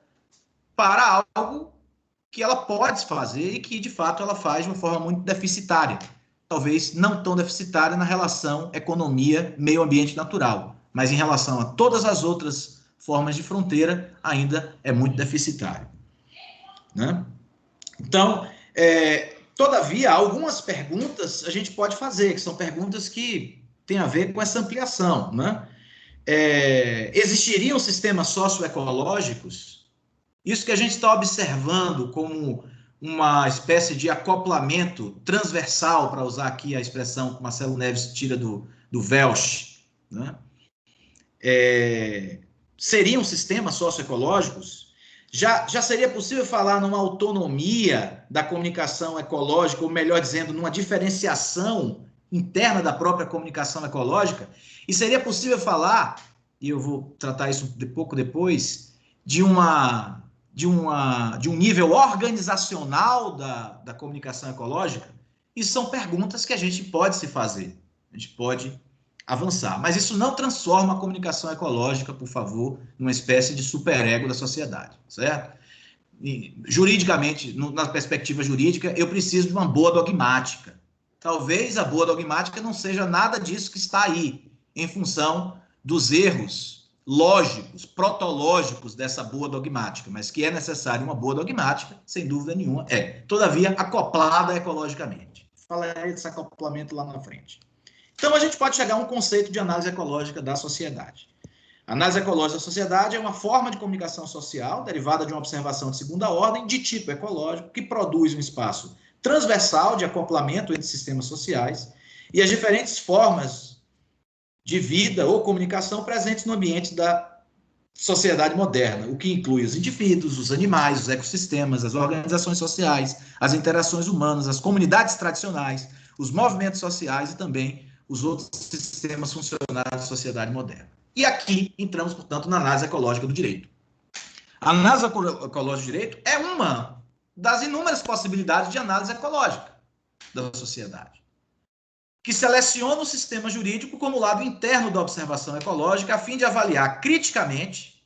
para algo que ela pode fazer e que, de fato, ela faz de uma forma muito deficitária. Talvez não tão deficitária na relação economia-meio ambiente natural, mas em relação a todas as outras formas de fronteira, ainda é muito deficitário. Né? Então, todavia, algumas perguntas a gente pode fazer, que são perguntas que têm a ver com essa ampliação. Né? Existiriam sistemas socioecológicos? Isso que a gente está observando como uma espécie de acoplamento transversal, para usar aqui a expressão que Marcelo Neves tira do Welch, né? Seriam sistemas socioecológicos? Já seria possível falar numa autonomia da comunicação ecológica, ou melhor dizendo, numa diferenciação interna da própria comunicação ecológica? E seria possível falar, e eu vou tratar isso um pouco depois, de um nível organizacional da comunicação ecológica? Isso são perguntas que a gente pode se fazer, a gente pode avançar. Mas isso não transforma a comunicação ecológica, por favor, numa espécie de superego da sociedade, certo? E, juridicamente, na perspectiva jurídica, eu preciso de uma boa dogmática. Talvez a boa dogmática não seja nada disso que está aí, em função dos erros lógicos, protológicos dessa boa dogmática, mas que é necessária uma boa dogmática, sem dúvida nenhuma, todavia, acoplada ecologicamente. Falarei desse acoplamento lá na frente. Então, a gente pode chegar a um conceito de análise ecológica da sociedade. A análise ecológica da sociedade é uma forma de comunicação social derivada de uma observação de segunda ordem de tipo ecológico que produz um espaço transversal de acoplamento entre sistemas sociais e as diferentes formas de vida ou comunicação presentes no ambiente da sociedade moderna, o que inclui os indivíduos, os animais, os ecossistemas, as organizações sociais, as interações humanas, as comunidades tradicionais, os movimentos sociais e também os outros sistemas funcionais da sociedade moderna. E aqui entramos, portanto, na análise ecológica do direito. A análise ecológica do direito é uma das inúmeras possibilidades de análise ecológica da sociedade, que seleciona o sistema jurídico como lado interno da observação ecológica, a fim de avaliar criticamente,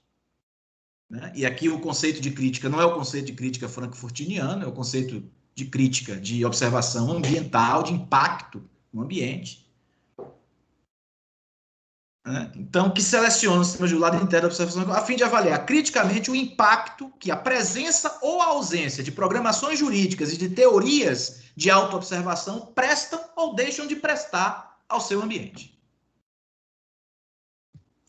né? E aqui o conceito de crítica não é o conceito de crítica frankfurtiniano, é o conceito de crítica de observação ambiental, de impacto no ambiente, né? Então, que seleciona o sistema jurídico lado interno da observação a fim de avaliar criticamente o impacto que a presença ou a ausência de programações jurídicas e de teorias de autoobservação prestam ou deixam de prestar ao seu ambiente.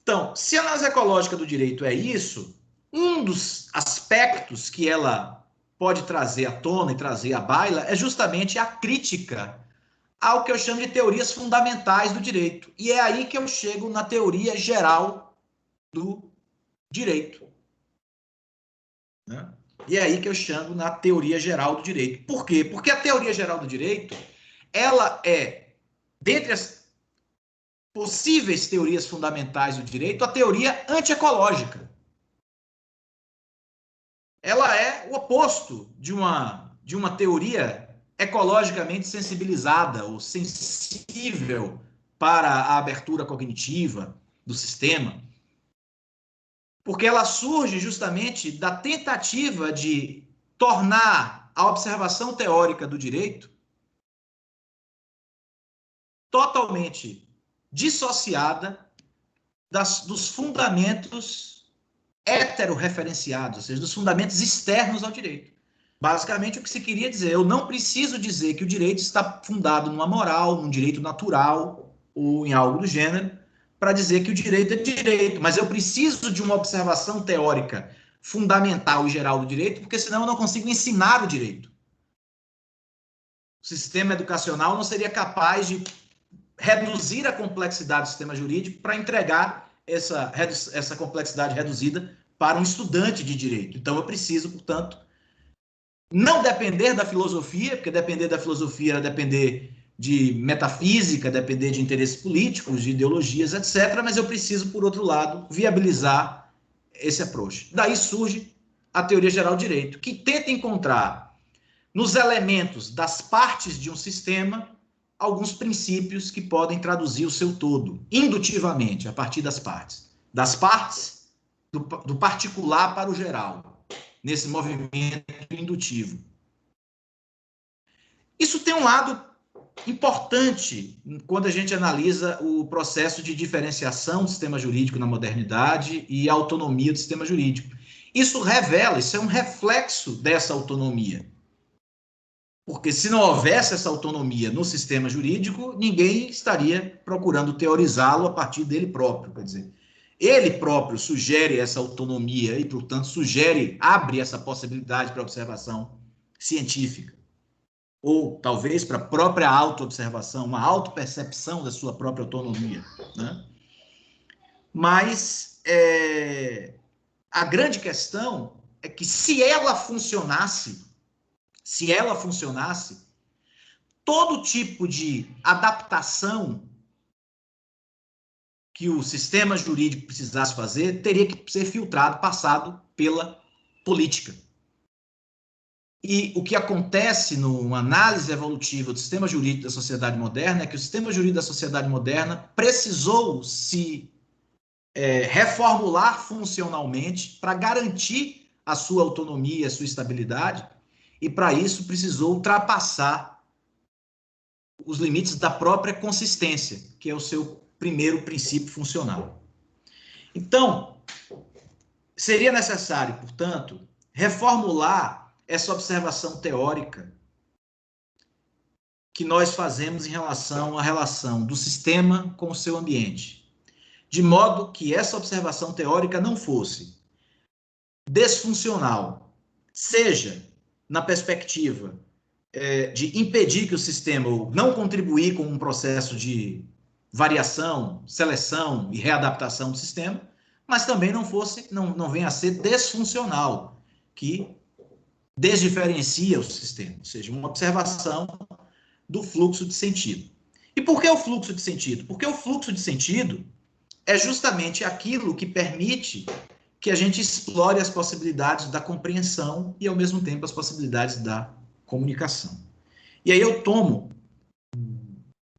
Então, se a análise ecológica do direito é isso, um dos aspectos que ela pode trazer à tona e trazer à baila é justamente a crítica ao que eu chamo de teorias fundamentais do direito. E é aí que eu chego na teoria geral do direito. Né? E é aí que eu chamo na teoria geral do direito. Por quê? Porque a teoria geral do direito, ela é, dentre as possíveis teorias fundamentais do direito, a teoria antiecológica. Ela é o oposto de uma teoria ecologicamente sensibilizada ou sensível para a abertura cognitiva do sistema, porque ela surge justamente da tentativa de tornar a observação teórica do direito totalmente dissociada dos fundamentos heterorreferenciados, ou seja, dos fundamentos externos ao direito. Basicamente, o que se queria dizer, eu não preciso dizer que o direito está fundado numa moral, num direito natural ou em algo do gênero, para dizer que o direito é direito, mas eu preciso de uma observação teórica fundamental e geral do direito, porque senão eu não consigo ensinar o direito. O sistema educacional não seria capaz de reduzir a complexidade do sistema jurídico para entregar essa complexidade reduzida para um estudante de direito. Então, eu preciso, portanto, não depender da filosofia, porque depender da filosofia era depender de metafísica, depender de interesses políticos, de ideologias, etc. Mas eu preciso, por outro lado, viabilizar esse approach. Daí surge a teoria geral do direito, que tenta encontrar nos elementos das partes de um sistema alguns princípios que podem traduzir o seu todo, indutivamente, a partir das partes. Das partes, do particular para o geral, nesse movimento indutivo. Isso tem um lado importante quando a gente analisa o processo de diferenciação do sistema jurídico na modernidade e a autonomia do sistema jurídico. Isso revela, isso é um reflexo dessa autonomia. Porque se não houvesse essa autonomia no sistema jurídico, ninguém estaria procurando teorizá-lo a partir dele próprio. Quer dizer, ele próprio sugere essa autonomia e, portanto, abre essa possibilidade para a observação científica. Ou, talvez, para a própria autoobservação, uma autopercepção da sua própria autonomia, né? Mas a grande questão é que se ela funcionasse, todo tipo de adaptação que o sistema jurídico precisasse fazer teria que ser filtrado, passado pela política. E o que acontece numa análise evolutiva do sistema jurídico da sociedade moderna é que o sistema jurídico da sociedade moderna precisou se reformular funcionalmente para garantir a sua autonomia, a sua estabilidade, e para isso precisou ultrapassar os limites da própria consistência, que é o seu primeiro princípio funcional. Então, seria necessário, portanto, reformular essa observação teórica que nós fazemos em relação à relação do sistema com o seu ambiente, de modo que essa observação teórica não fosse desfuncional, seja na perspectiva de impedir que o sistema, ou não contribuir com um processo de variação, seleção e readaptação do sistema, mas também não venha a ser desfuncional, que desdiferencia o sistema, ou seja, uma observação do fluxo de sentido. E por que o fluxo de sentido? Porque o fluxo de sentido é justamente aquilo que permite que a gente explore as possibilidades da compreensão e, ao mesmo tempo, as possibilidades da comunicação. E aí eu tomo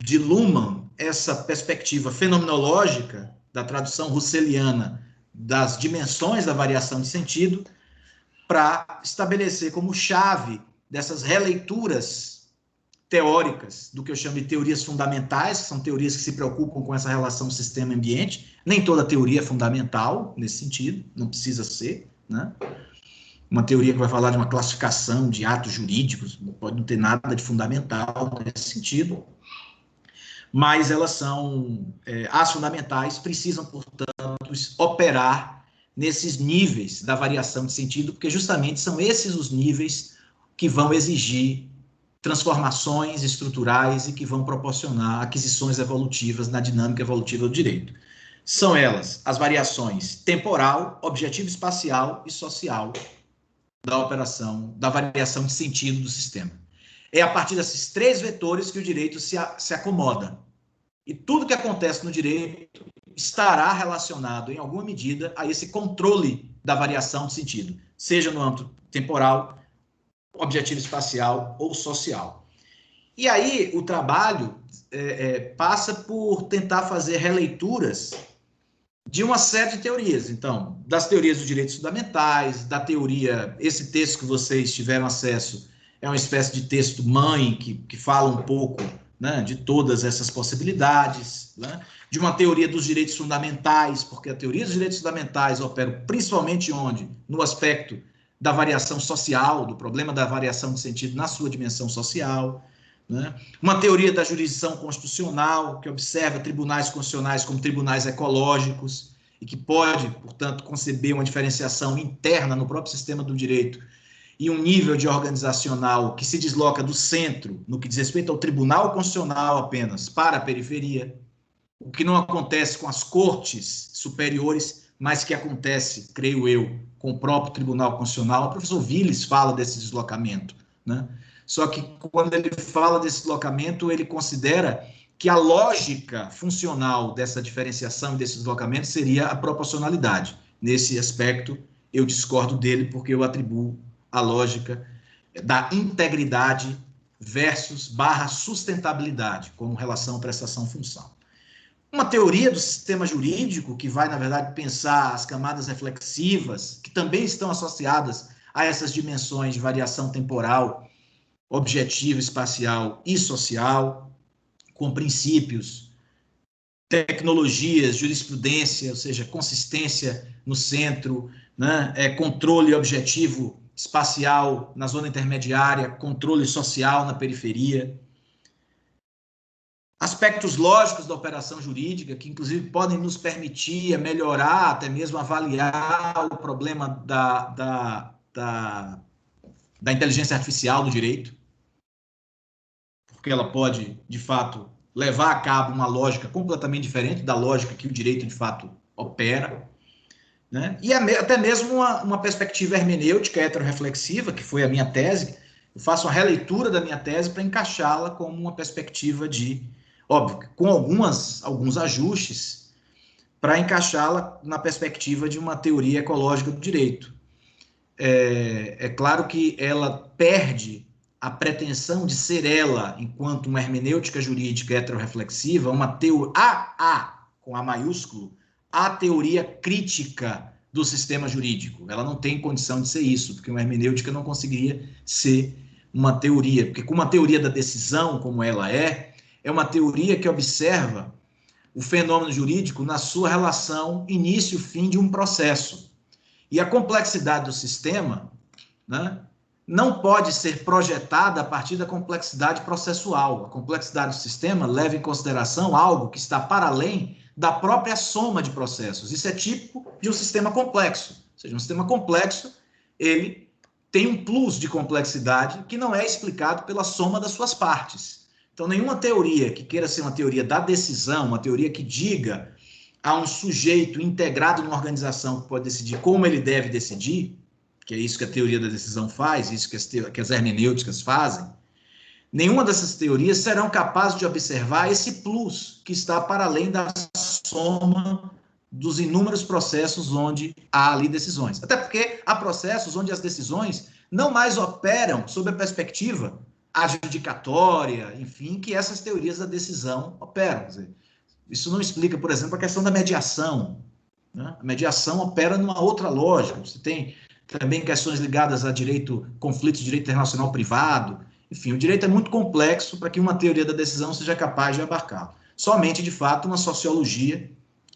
de Luhmann essa perspectiva fenomenológica da tradução russeliana das dimensões da variação de sentido para estabelecer como chave dessas releituras teóricas do que eu chamo de teorias fundamentais, que são teorias que se preocupam com essa relação sistema-ambiente. Nem toda teoria é fundamental nesse sentido, não precisa ser, né? Uma teoria que vai falar de uma classificação de atos jurídicos pode não ter nada de fundamental nesse sentido, mas elas são, as fundamentais precisam, portanto, operar nesses níveis da variação de sentido, porque justamente são esses os níveis que vão exigir transformações estruturais e que vão proporcionar aquisições evolutivas na dinâmica evolutiva do direito. São elas as variações temporal, objetivo espacial e social da operação, da variação de sentido do sistema. É a partir desses três vetores que o direito se acomoda. E tudo que acontece no direito estará relacionado, em alguma medida, a esse controle da variação de sentido, seja no âmbito temporal, objetivo espacial ou social. E aí o trabalho passa por tentar fazer releituras de uma série de teorias. Então, das teorias dos direitos fundamentais, da teoria, esse texto que vocês tiveram acesso é uma espécie de texto mãe que fala um pouco, né, de todas essas possibilidades, né, de uma teoria dos direitos fundamentais, porque a teoria dos direitos fundamentais opera principalmente onde? No aspecto da variação social, do problema da variação de sentido na sua dimensão social, né? Uma teoria da jurisdição constitucional, que observa tribunais constitucionais como tribunais ecológicos e que pode, portanto, conceber uma diferenciação interna no próprio sistema do direito e um nível de organizacional que se desloca do centro, no que diz respeito ao tribunal constitucional apenas, para a periferia, o que não acontece com as cortes superiores, mas que acontece, creio eu, com o próprio Tribunal Constitucional. O professor Viles fala desse deslocamento, né? Só que quando ele fala desse deslocamento, ele considera que a lógica funcional dessa diferenciação e desse deslocamento seria a proporcionalidade. Nesse aspecto, eu discordo dele, porque eu atribuo a lógica da integridade versus / sustentabilidade, como relação prestação-função. Uma teoria do sistema jurídico que vai, na verdade, pensar as camadas reflexivas, que também estão associadas a essas dimensões de variação temporal, objetiva, espacial e social, com princípios, tecnologias, jurisprudência, ou seja, consistência no centro, né? Controle objetivo espacial na zona intermediária, controle social na periferia. Aspectos lógicos da operação jurídica, que inclusive podem nos permitir melhorar, até mesmo avaliar o problema da inteligência artificial do direito, porque ela pode, de fato, levar a cabo uma lógica completamente diferente da lógica que o direito, de fato, opera, né? E até mesmo uma perspectiva hermenêutica heteroreflexiva, que foi a minha tese. Eu faço uma releitura da minha tese para encaixá-la como uma perspectiva de, óbvio, com alguns ajustes, para encaixá-la na perspectiva de uma teoria ecológica do direito. É claro que ela perde a pretensão de ser ela, enquanto uma hermenêutica jurídica heteroreflexiva, uma teoria, com A maiúsculo, a teoria crítica do sistema jurídico. Ela não tem condição de ser isso, porque uma hermenêutica não conseguiria ser uma teoria, porque com uma teoria da decisão, como ela é uma teoria que observa o fenômeno jurídico na sua relação início-fim de um processo. E a complexidade do sistema, né, não pode ser projetada a partir da complexidade processual. A complexidade do sistema leva em consideração algo que está para além da própria soma de processos. Isso é típico de um sistema complexo. Ou seja, um sistema complexo, ele tem um plus de complexidade que não é explicado pela soma das suas partes. Então, nenhuma teoria que queira ser uma teoria da decisão, uma teoria que diga a um sujeito integrado numa organização que pode decidir como ele deve decidir, que é isso que a teoria da decisão faz, isso que as hermenêuticas fazem, nenhuma dessas teorias serão capazes de observar esse plus que está para além da soma dos inúmeros processos onde há ali decisões. Até porque há processos onde as decisões não mais operam sob a perspectiva adjudicatória, enfim, que essas teorias da decisão operam. Quer dizer, isso não explica, por exemplo, a questão da mediação, né? A mediação opera numa outra lógica. Você tem também questões ligadas a direito, conflitos de direito internacional privado. Enfim, o direito é muito complexo para que uma teoria da decisão seja capaz de abarcar. Somente, de fato, uma sociologia,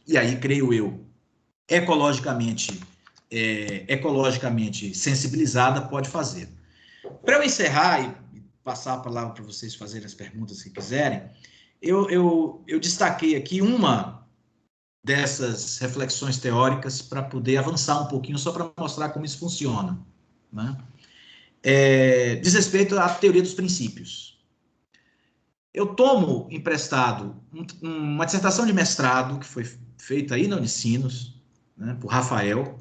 e aí, creio eu, ecologicamente sensibilizada pode fazer. Para eu encerrar e passar a palavra para vocês fazerem as perguntas que quiserem, eu destaquei aqui uma dessas reflexões teóricas para poder avançar um pouquinho, só para mostrar como isso funciona, né? Diz respeito à teoria dos princípios. Eu tomo emprestado uma dissertação de mestrado que foi feita aí na Unicinos, né, por Rafael,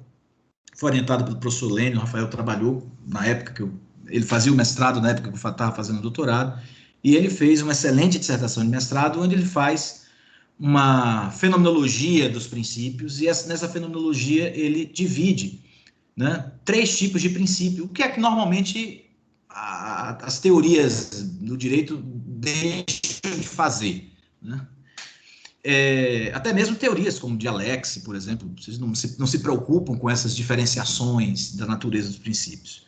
foi orientado pelo professor Lênio. O Rafael trabalhou na época que ele fazia o mestrado, na época que eu estava fazendo o doutorado, e ele fez uma excelente dissertação de mestrado, onde ele faz uma fenomenologia dos princípios, e nessa fenomenologia ele divide, né, 3 tipos de princípio, o que é que normalmente as teorias do direito deixam de fazer, né? Até mesmo teorias como dialexia, por exemplo, vocês não se preocupam com essas diferenciações da natureza dos princípios.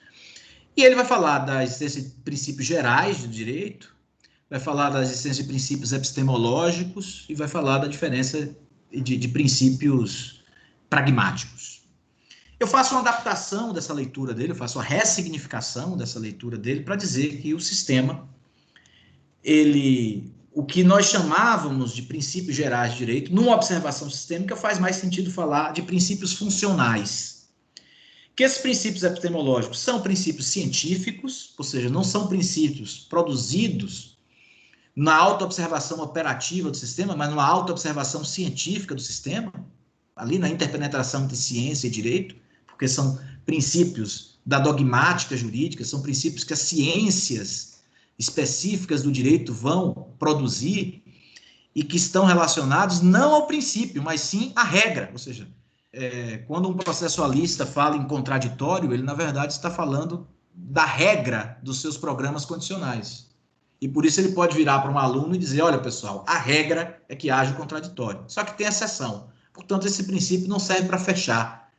E ele vai falar da existência de princípios gerais do direito, vai falar da existência de princípios epistemológicos e vai falar da diferença de princípios pragmáticos. Eu faço uma adaptação dessa leitura dele, eu faço uma ressignificação dessa leitura dele para dizer que o sistema, o que nós chamávamos de princípios gerais de direito, numa observação sistêmica, faz mais sentido falar de princípios funcionais. Que esses princípios epistemológicos são princípios científicos, ou seja, não são princípios produzidos na autoobservação operativa do sistema, mas numa autoobservação científica do sistema. ali na interpenetração entre ciência e direito, porque são princípios da dogmática jurídica, são princípios que as ciências específicas do direito vão produzir e que estão relacionados não ao princípio, mas sim à regra. Ou seja, quando um processualista fala em contraditório, ele, na verdade, está falando da regra dos seus programas condicionais. E por isso ele pode virar para um aluno e dizer, olha, pessoal, a regra é que haja o contraditório. Só que tem exceção. Portanto, esse princípio não serve para fechar.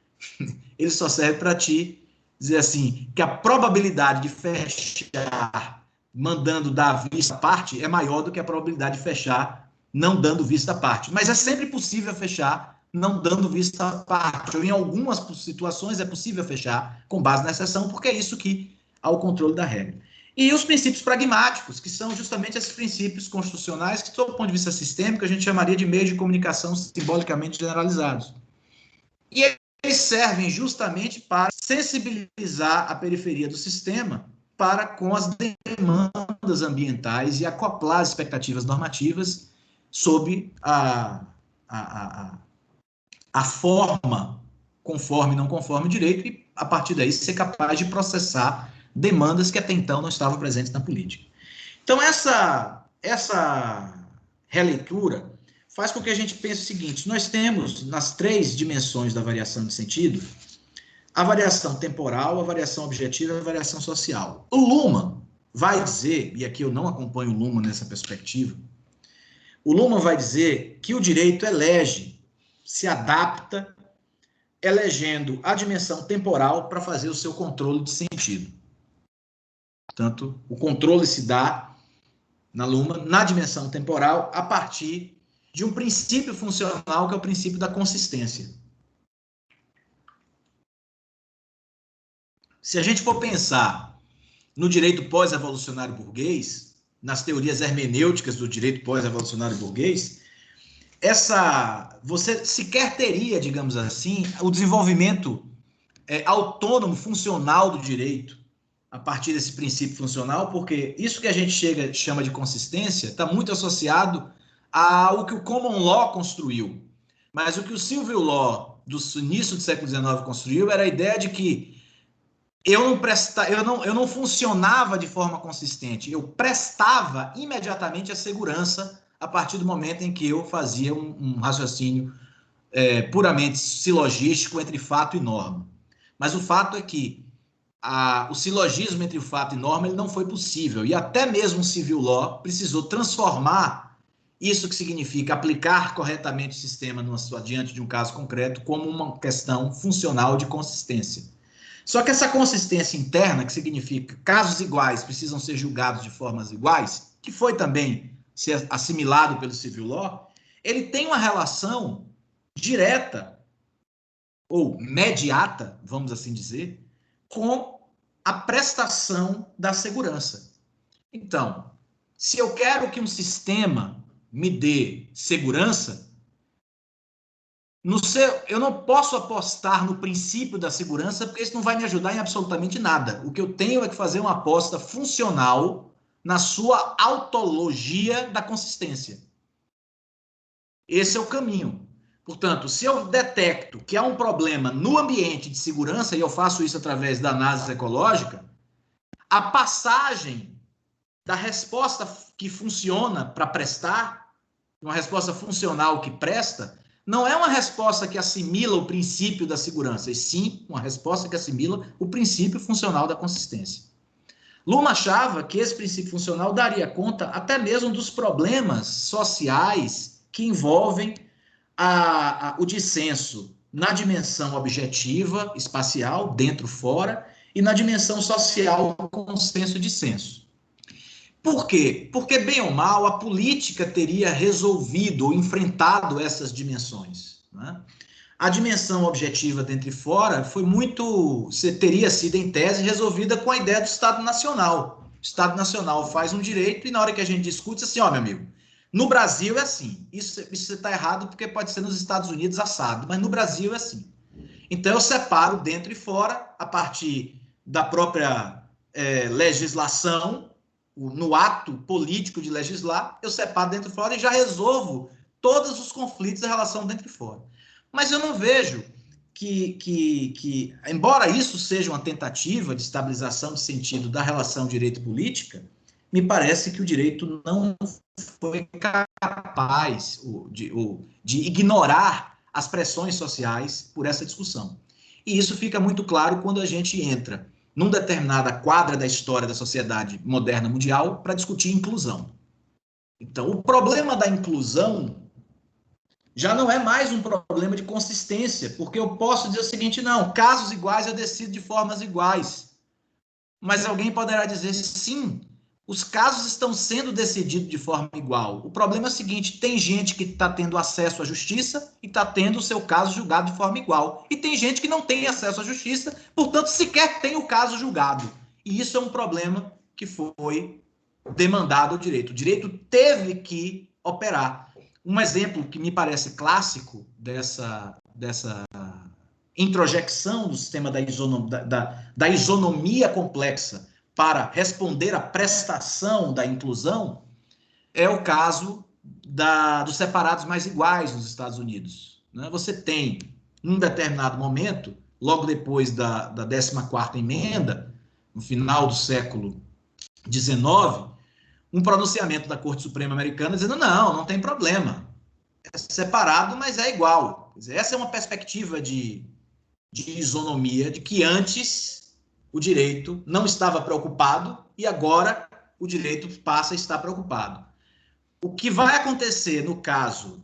Ele só serve para te dizer assim, que a probabilidade de fechar mandando dar vista à parte é maior do que a probabilidade de fechar não dando vista à parte. Mas é sempre possível fechar não dando vista à parte. Ou em algumas situações é possível fechar com base na exceção, porque é isso que há o controle da regra. E os princípios pragmáticos, que são justamente esses princípios constitucionais que, do ponto de vista sistêmico, a gente chamaria de meios de comunicação simbolicamente generalizados. E eles servem justamente para sensibilizar a periferia do sistema para com as demandas ambientais e acoplar as expectativas normativas sob a forma conforme e não conforme o direito e, a partir daí, ser capaz de processar demandas que até então não estavam presentes na política. Então, essa releitura faz com que a gente pense o seguinte, nós temos, nas 3 dimensões da variação de sentido, a variação temporal, a variação objetiva e a variação social. O Luhmann vai dizer, e aqui eu não acompanho o Luhmann nessa perspectiva, o Luhmann vai dizer que o direito elege, se adapta, elegendo a dimensão temporal para fazer o seu controle de sentido. Portanto, o controle se dá, na Luhmann, na dimensão temporal, a partir de um princípio funcional, que é o princípio da consistência. Se a gente for pensar no direito pós-evolucionário burguês, nas teorias hermenêuticas do direito pós-evolucionário burguês, você sequer teria, digamos assim, o desenvolvimento autônomo, funcional do direito, a partir desse princípio funcional, porque isso que a gente chama de consistência está muito associado ao que o Common Law construiu. Mas o que o Civil Law do início do século XIX construiu era a ideia de que eu não funcionava de forma consistente, eu prestava imediatamente a segurança a partir do momento em que eu fazia um raciocínio puramente silogístico entre fato e norma. Mas o fato é que o silogismo entre o fato e norma ele não foi possível, e até mesmo o Civil Law precisou transformar isso que significa aplicar corretamente o sistema diante de um caso concreto como uma questão funcional de consistência. Só que essa consistência interna, que significa casos iguais precisam ser julgados de formas iguais, que foi também ser assimilado pelo Civil Law, ele tem uma relação direta ou mediata, vamos assim dizer, com a prestação da segurança. Então, se eu quero que um sistema me dê segurança, eu não posso apostar no princípio da segurança, porque isso não vai me ajudar em absolutamente nada. O que eu tenho é que fazer uma aposta funcional na sua autologia da consistência. Esse é o caminho. Portanto, se eu detecto que há um problema no ambiente de segurança, e eu faço isso através da análise ecológica, a passagem da resposta que funciona para prestar, uma resposta funcional que presta, não é uma resposta que assimila o princípio da segurança, e sim uma resposta que assimila o princípio funcional da consistência. Luhmann achava que esse princípio funcional daria conta até mesmo dos problemas sociais que envolvem o dissenso na dimensão objetiva, espacial, dentro, fora, e na dimensão social, consenso e dissenso. Por quê? Porque, bem ou mal, a política teria resolvido ou enfrentado essas dimensões, né? A dimensão objetiva dentro e fora teria sido, em tese, resolvida com a ideia do Estado Nacional. O Estado Nacional faz um direito e, na hora que a gente discute, assim, ó, meu amigo, no Brasil é assim. Isso está errado porque pode ser nos Estados Unidos assado, mas no Brasil é assim. Então, eu separo dentro e fora, a partir da própria legislação, no ato político de legislar, eu separo dentro e fora e já resolvo todos os conflitos da relação dentro e fora. Mas eu não vejo embora isso seja uma tentativa de estabilização de sentido da relação direito-política, me parece que o direito não foi capaz de ignorar as pressões sociais por essa discussão. E isso fica muito claro quando a gente entra numa determinada quadra da história da sociedade moderna mundial para discutir inclusão. Então, o problema da inclusão já não é mais um problema de consistência, porque eu posso dizer o seguinte, não, casos iguais eu decido de formas iguais. Mas alguém poderá dizer, sim, os casos estão sendo decididos de forma igual. O problema é o seguinte, tem gente que está tendo acesso à justiça e está tendo o seu caso julgado de forma igual. E tem gente que não tem acesso à justiça, portanto, sequer tem o caso julgado. E isso é um problema que foi demandado ao direito. O direito teve que operar. Um exemplo que me parece clássico dessa introjecção do sistema da isonomia complexa para responder à prestação da inclusão é o caso dos separados mais iguais nos Estados Unidos. Né? Você tem, em determinado momento, logo depois da 14ª emenda, no final do século XIX, um pronunciamento da Corte Suprema Americana dizendo não tem problema, é separado, mas é igual. Quer dizer, essa é uma perspectiva de isonomia, de que antes o direito não estava preocupado e agora o direito passa a estar preocupado. O que vai acontecer no caso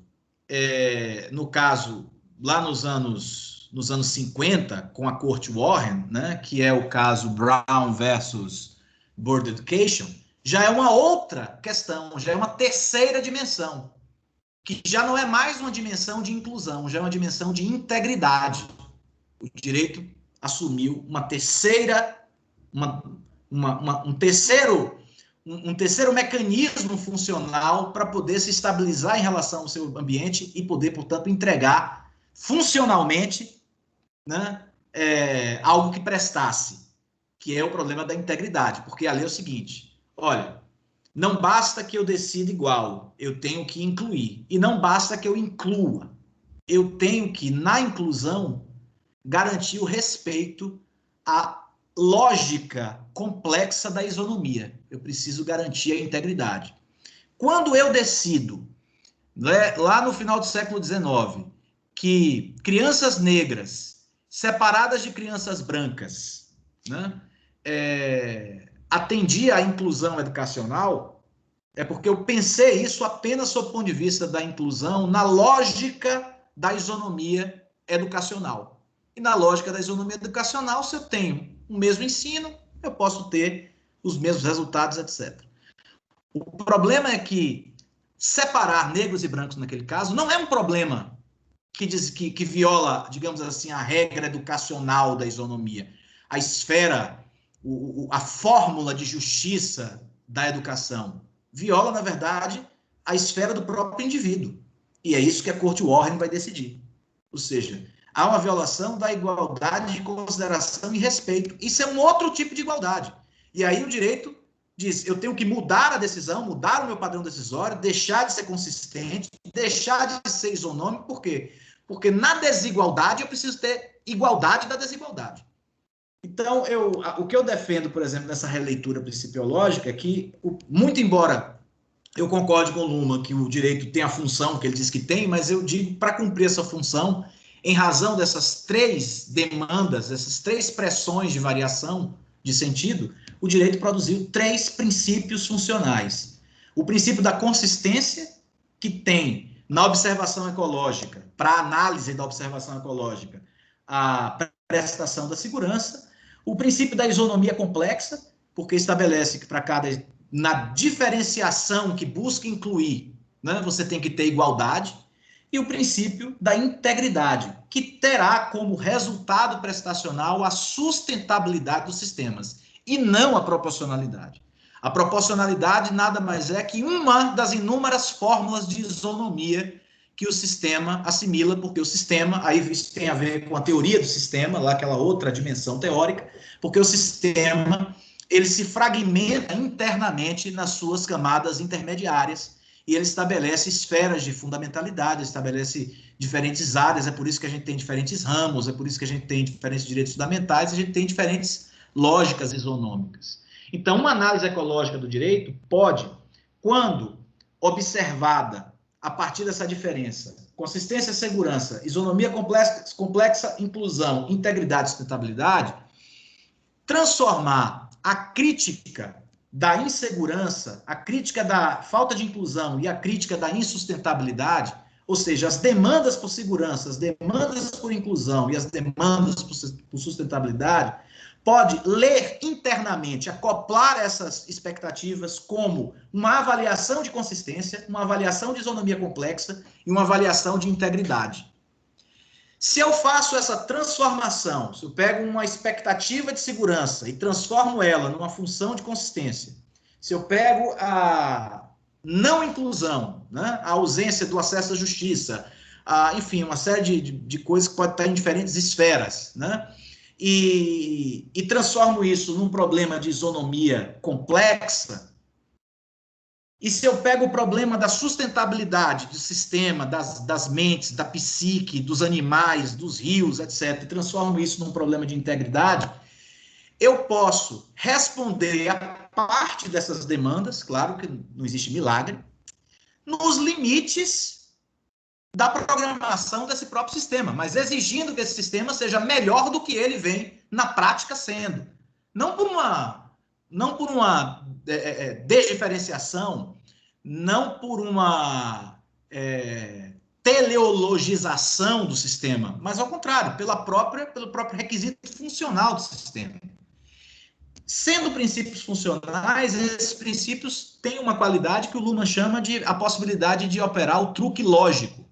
lá nos anos 50, com a Corte Warren, né, que é o caso Brown versus Board Education, já é uma outra questão, já é uma terceira dimensão, que já não é mais uma dimensão de inclusão, já é uma dimensão de integridade. O direito assumiu uma terceira, um terceiro mecanismo funcional para poder se estabilizar em relação ao seu ambiente e poder, portanto, entregar funcionalmente, né, algo que prestasse, que é o problema da integridade, porque a lei é o seguinte, olha, não basta que eu decida igual, eu tenho que incluir, e não basta que eu inclua, eu tenho que, na inclusão, garantir o respeito à lógica complexa da isonomia. Eu preciso garantir a integridade. Quando eu decido, lá no final do século XIX, que crianças negras, separadas de crianças brancas, né, atendia à inclusão educacional, é porque eu pensei isso apenas sob o ponto de vista da inclusão na lógica da isonomia educacional. E na lógica da isonomia educacional, se eu tenho o mesmo ensino, eu posso ter os mesmos resultados, etc. O problema é que separar negros e brancos naquele caso não é um problema que viola, digamos assim, a regra educacional da isonomia. A esfera, a fórmula de justiça da educação viola, na verdade, a esfera do próprio indivíduo. E é isso que a Corte Warren vai decidir. Ou seja, há uma violação da igualdade de consideração e respeito. Isso é um outro tipo de igualdade. E aí o direito diz, eu tenho que mudar a decisão, mudar o meu padrão decisório, deixar de ser consistente, deixar de ser isonômico. Por quê? Porque na desigualdade eu preciso ter igualdade da desigualdade. Então, o que eu defendo, por exemplo, nessa releitura principiológica é que, muito embora eu concorde com o Luhmann que o direito tem a função que ele diz que tem, mas eu digo, para cumprir essa função, em razão dessas três demandas, essas três pressões de variação de sentido, o direito produziu três princípios funcionais. O princípio da consistência, que tem na observação ecológica, para a análise da observação ecológica, a prestação da segurança. O princípio da isonomia complexa, porque estabelece que na diferenciação que busca incluir, né, você tem que ter igualdade. E o princípio da integridade, que terá como resultado prestacional a sustentabilidade dos sistemas, e não a proporcionalidade. A proporcionalidade nada mais é que uma das inúmeras fórmulas de isonomia que o sistema assimila, porque o sistema, aí isso tem a ver com a teoria do sistema, lá aquela outra dimensão teórica, porque o sistema, ele se fragmenta internamente nas suas camadas intermediárias, e ele estabelece esferas de fundamentalidade, estabelece diferentes áreas, é por isso que a gente tem diferentes ramos, é por isso que a gente tem diferentes direitos fundamentais, a gente tem diferentes lógicas isonômicas. Então, uma análise ecológica do direito pode, quando observada a partir dessa diferença, consistência, segurança, isonomia complexa, inclusão, integridade e sustentabilidade, transformar a crítica da insegurança, a crítica da falta de inclusão e a crítica da insustentabilidade, ou seja, as demandas por segurança, as demandas por inclusão e as demandas por sustentabilidade, pode ler internamente, acoplar essas expectativas como uma avaliação de consistência, uma avaliação de isonomia complexa e uma avaliação de integridade. Se eu faço essa transformação, se eu pego uma expectativa de segurança e transformo ela numa função de consistência, se eu pego a não inclusão, né, a ausência do acesso à justiça, enfim, uma série de coisas que podem estar em diferentes esferas, né, e transformo isso num problema de isonomia complexa, e se eu pego o problema da sustentabilidade do sistema, das mentes, da psique, dos animais, dos rios, etc., e transformo isso num problema de integridade, eu posso responder a parte dessas demandas, claro que não existe milagre, nos limites da programação desse próprio sistema, mas exigindo que esse sistema seja melhor do que ele vem na prática sendo. Não por uma desdiferenciação, não por uma teleologização do sistema, mas ao contrário, pelo próprio requisito funcional do sistema. Sendo princípios funcionais, esses princípios têm uma qualidade que o Luhmann chama de a possibilidade de operar o truque lógico.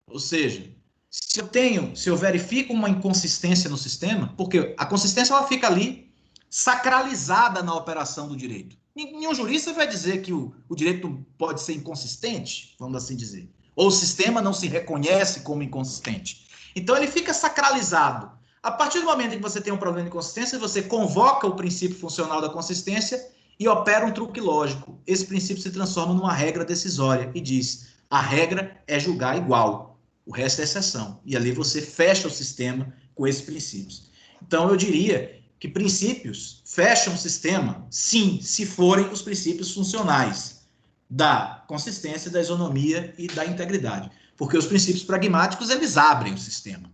Ou seja, se eu verifico uma inconsistência no sistema, porque a consistência ela fica ali sacralizada na operação do direito. Nenhum jurista vai dizer que o direito pode ser inconsistente, vamos assim dizer. Ou o sistema não se reconhece como inconsistente. Então ele fica sacralizado. A partir do momento em que você tem um problema de inconsistência, você convoca o princípio funcional da consistência e opera um truque lógico. Esse princípio se transforma numa regra decisória e diz: a regra é julgar igual, o resto é exceção. E ali você fecha o sistema com esses princípios. Então eu diria que princípios fecham o sistema, sim, se forem os princípios funcionais da consistência, da isonomia e da integridade. Porque os princípios pragmáticos, eles abrem o sistema.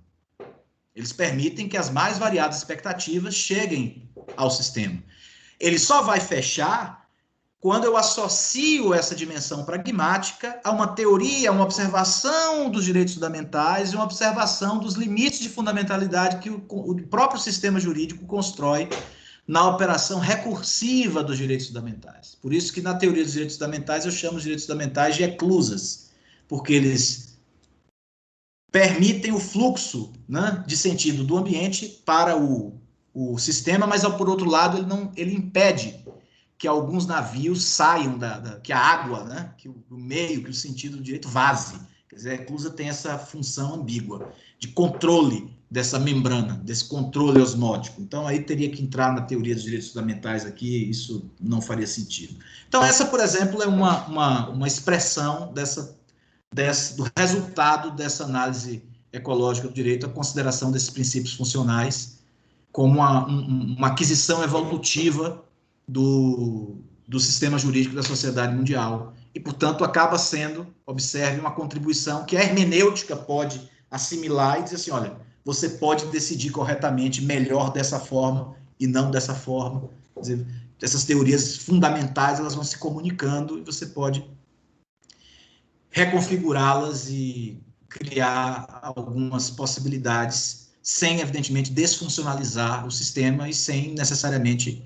Eles permitem que as mais variadas expectativas cheguem ao sistema. Ele só vai fechar quando eu associo essa dimensão pragmática a uma teoria, uma observação dos direitos fundamentais e uma observação dos limites de fundamentalidade que o próprio sistema jurídico constrói na operação recursiva dos direitos fundamentais. Por isso que na teoria dos direitos fundamentais eu chamo os direitos fundamentais de eclusas, porque eles permitem o fluxo, né, de sentido do ambiente para o sistema, mas por outro lado ele impede que alguns navios saiam, que a água, né, que o meio, que o sentido do direito vaze. Quer dizer, a eclusa tem essa função ambígua de controle dessa membrana, desse controle osmótico. Então, aí teria que entrar na teoria dos direitos fundamentais aqui, isso não faria sentido. Então, essa, por exemplo, é uma expressão do resultado dessa análise ecológica do direito, a consideração desses princípios funcionais como uma aquisição evolutiva do sistema jurídico da sociedade mundial. E, portanto, acaba sendo, observe, uma contribuição que a hermenêutica pode assimilar e dizer assim, olha, você pode decidir corretamente melhor dessa forma e não dessa forma. Quer dizer, essas teorias fundamentais, elas vão se comunicando e você pode reconfigurá-las e criar algumas possibilidades sem, evidentemente, desfuncionalizar o sistema e sem necessariamente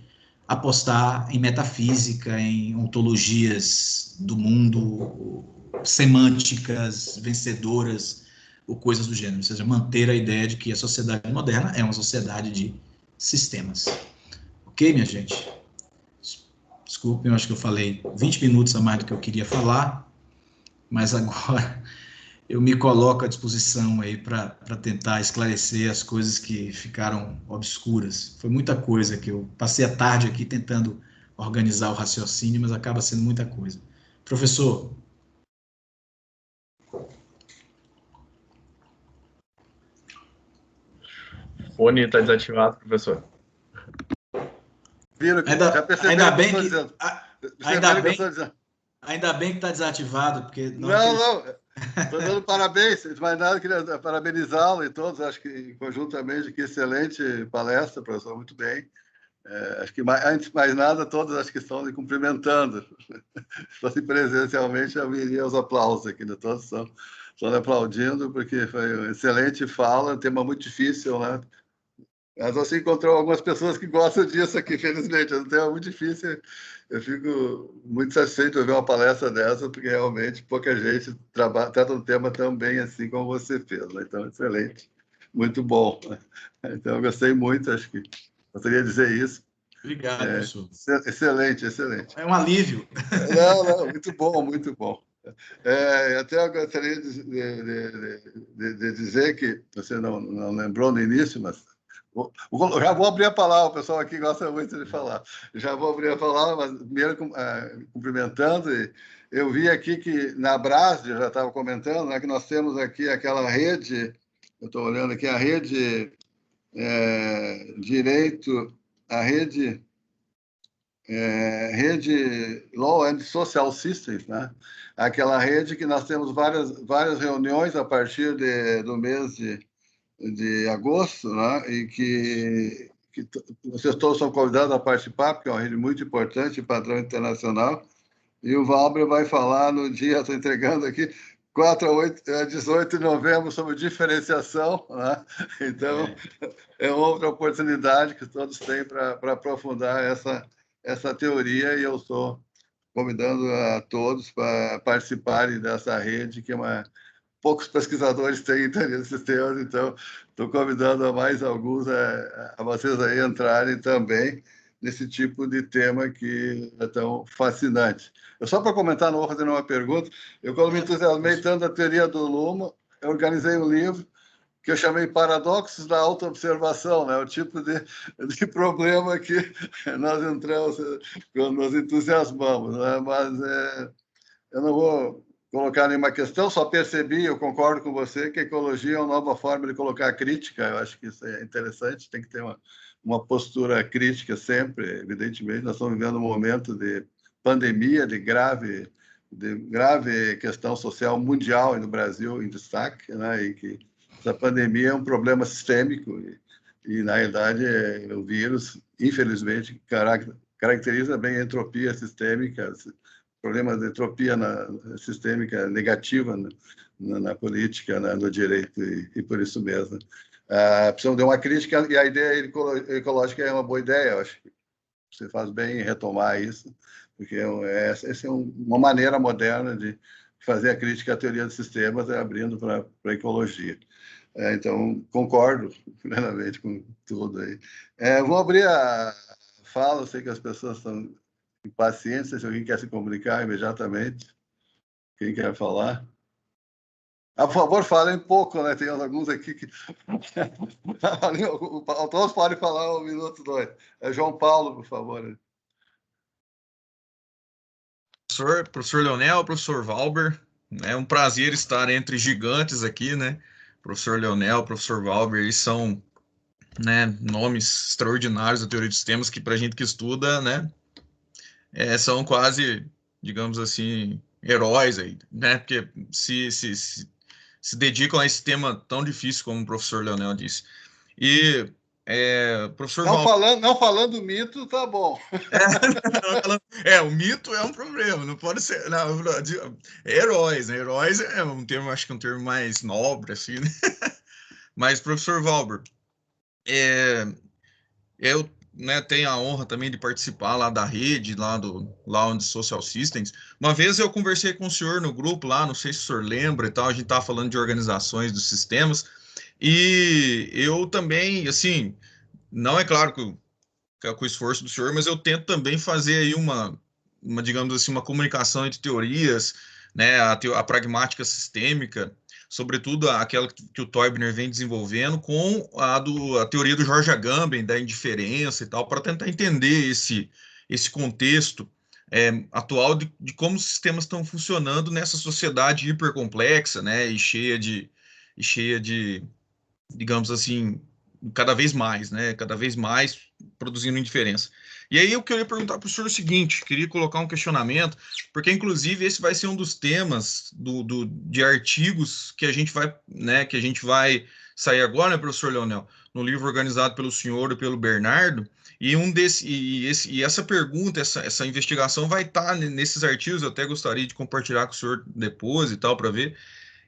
apostar em metafísica, em ontologias do mundo, semânticas, vencedoras, ou coisas do gênero. Ou seja, manter a ideia de que a sociedade moderna é uma sociedade de sistemas. Ok, minha gente? Desculpem, eu acho que eu falei 20 minutos a mais do que eu queria falar, mas agora eu me coloco à disposição aí para tentar esclarecer as coisas que ficaram obscuras. Foi muita coisa que eu passei a tarde aqui tentando organizar o raciocínio, mas acaba sendo muita coisa. Professor. Fone está desativado, professor. Ainda bem que está desativado, porque não. Estou dando parabéns, mais nada, queria parabenizá-lo e todos, acho que conjuntamente, que excelente palestra, professor, muito bem. Acho que, antes de mais nada, todos acho que estão lhe cumprimentando. Se fosse presencialmente, eu viria os aplausos aqui, né? Todos estão aplaudindo, porque foi uma excelente fala, um tema muito difícil, né? Mas você encontrou algumas pessoas que gostam disso aqui, felizmente. É um tema muito difícil. Eu fico muito satisfeito de ver uma palestra dessa, porque realmente pouca gente trata um tema tão bem assim como você fez. Né? Então, excelente. Muito bom. Então, eu gostei muito, acho que gostaria de dizer isso. Obrigado, professor. Excelente. É um alívio. Não, muito bom, muito bom. Até eu gostaria de dizer que você não lembrou no início, mas já vou abrir a palavra, o pessoal aqui gosta muito de falar. Já vou abrir a palavra, mas primeiro cumprimentando. Eu vi aqui que na Brasde, já estava comentando, né, que nós temos aqui aquela rede, eu estou olhando aqui, a rede Direito, a rede Law and Social Systems, né? Aquela rede que nós temos várias reuniões a partir do mês de agosto, né? E que vocês todos são convidados a participar, porque é uma rede muito importante, padrão internacional. E o Valber vai falar no dia, estou entregando aqui, 18 de novembro, sobre diferenciação, né? Então, é outra oportunidade que todos têm para aprofundar essa teoria, e eu estou convidando a todos para participarem dessa rede, que poucos pesquisadores têm interesse nesses temas, então estou convidando a mais alguns a vocês aí entrarem também nesse tipo de tema que é tão fascinante. Só para comentar, não vou fazer nenhuma pergunta, quando me entusiasmei tanto da teoria do Luhmann, eu organizei um livro que eu chamei Paradoxos da Autoobservação, né? O tipo de problema que nós entramos quando nos entusiasmamos, né? Mas eu não vou colocar nenhuma questão, só percebi, eu concordo com você, que a ecologia é uma nova forma de colocar crítica. Eu acho que isso é interessante, tem que ter uma postura crítica sempre, evidentemente. Nós estamos vivendo um momento de pandemia, de grave questão social mundial e no Brasil em destaque, né? E que essa pandemia é um problema sistêmico e na realidade, o vírus, infelizmente, caracteriza bem a entropia sistêmica, problemas de entropia sistêmica negativa na política, no direito, e por isso mesmo. Precisamos de uma crítica, e a ideia ecológica é uma boa ideia. Eu acho que você faz bem em retomar isso, porque essa é uma maneira moderna de fazer a crítica à teoria dos sistemas, abrindo para a ecologia. Então, concordo plenamente com tudo aí. Vou abrir a fala, eu sei que as pessoas estão impacientes, se alguém quer se comunicar imediatamente. Quem quer falar? Por favor, falem pouco, né? Tem alguns aqui que... Todos podem falar 1 minuto, 2. João Paulo, por favor. Professor Leonel, professor Valber, é um prazer estar entre gigantes aqui, né? Professor Leonel, professor Valber, eles são, né, nomes extraordinários da teoria de sistemas que, para a gente que estuda, né, são quase, digamos assim, heróis aí, né? Porque se dedicam a esse tema tão difícil como o professor Leonel disse. E professor não falando mito, tá bom. O mito é um problema, não pode ser. Heróis, né? Heróis é um termo, acho que é um termo mais nobre, assim, né? Mas, professor Valber, eu, né, tenho a honra também de participar lá da rede, lá onde Social Systems. Uma vez eu conversei com o senhor no grupo lá, não sei se o senhor lembra e tal, a gente estava falando de organizações dos sistemas, e eu também, assim, não é claro que com o esforço do senhor, mas eu tento também fazer aí digamos assim, uma comunicação entre teorias, né, a pragmática sistêmica, sobretudo aquela que o Teubner vem desenvolvendo, com a teoria do George Agamben, da indiferença e tal, para tentar entender esse contexto, atual de como os sistemas estão funcionando nessa sociedade hipercomplexa, né, e cheia de, digamos assim, cada vez mais, né, cada vez mais produzindo indiferença. E aí eu queria perguntar para o senhor o seguinte, queria colocar um questionamento, porque inclusive esse vai ser um dos temas de artigos que a gente vai, né, que a gente vai sair agora, né, professor Leonel, no livro organizado pelo senhor e pelo Bernardo, e essa pergunta, essa investigação vai estar nesses artigos, eu até gostaria de compartilhar com o senhor depois e tal, para ver.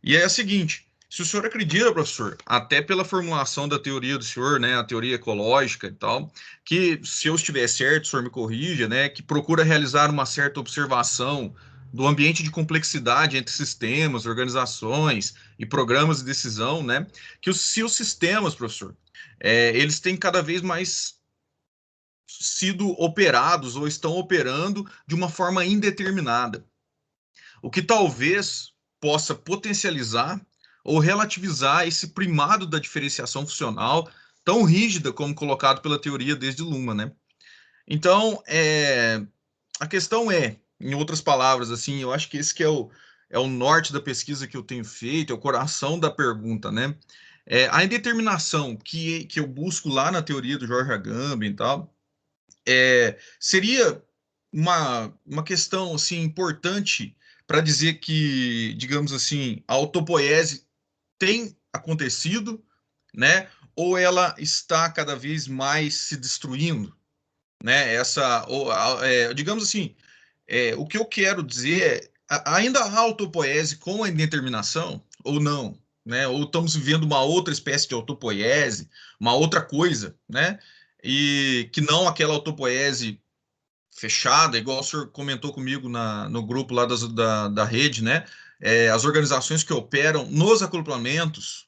E é a seguinte, se o senhor acredita, professor, até pela formulação da teoria do senhor, né, a teoria ecológica e tal, que se eu estiver certo, o senhor me corrija, né, que procura realizar uma certa observação do ambiente de complexidade entre sistemas, organizações e programas de decisão, né, que se os sistemas, professor, eles têm cada vez mais sido operados ou estão operando de uma forma indeterminada, o que talvez possa potencializar ou relativizar esse primado da diferenciação funcional tão rígida como colocado pela teoria desde Luhmann, né? Então, a questão em outras palavras, assim, eu acho que esse que é o norte da pesquisa que eu tenho feito, é o coração da pergunta, né? A indeterminação que eu busco lá na teoria do George Agamben e tal, seria uma questão assim importante para dizer que, digamos assim, a autopoiese tem acontecido, né? Ou ela está cada vez mais se destruindo, né? Digamos assim, o que eu quero dizer ainda há autopoiese com a indeterminação ou não, né? Ou estamos vivendo uma outra espécie de autopoiese, uma outra coisa, né? E que não aquela autopoiese fechada, igual o senhor comentou comigo no grupo lá da rede, né? As organizações que operam nos acoplamentos,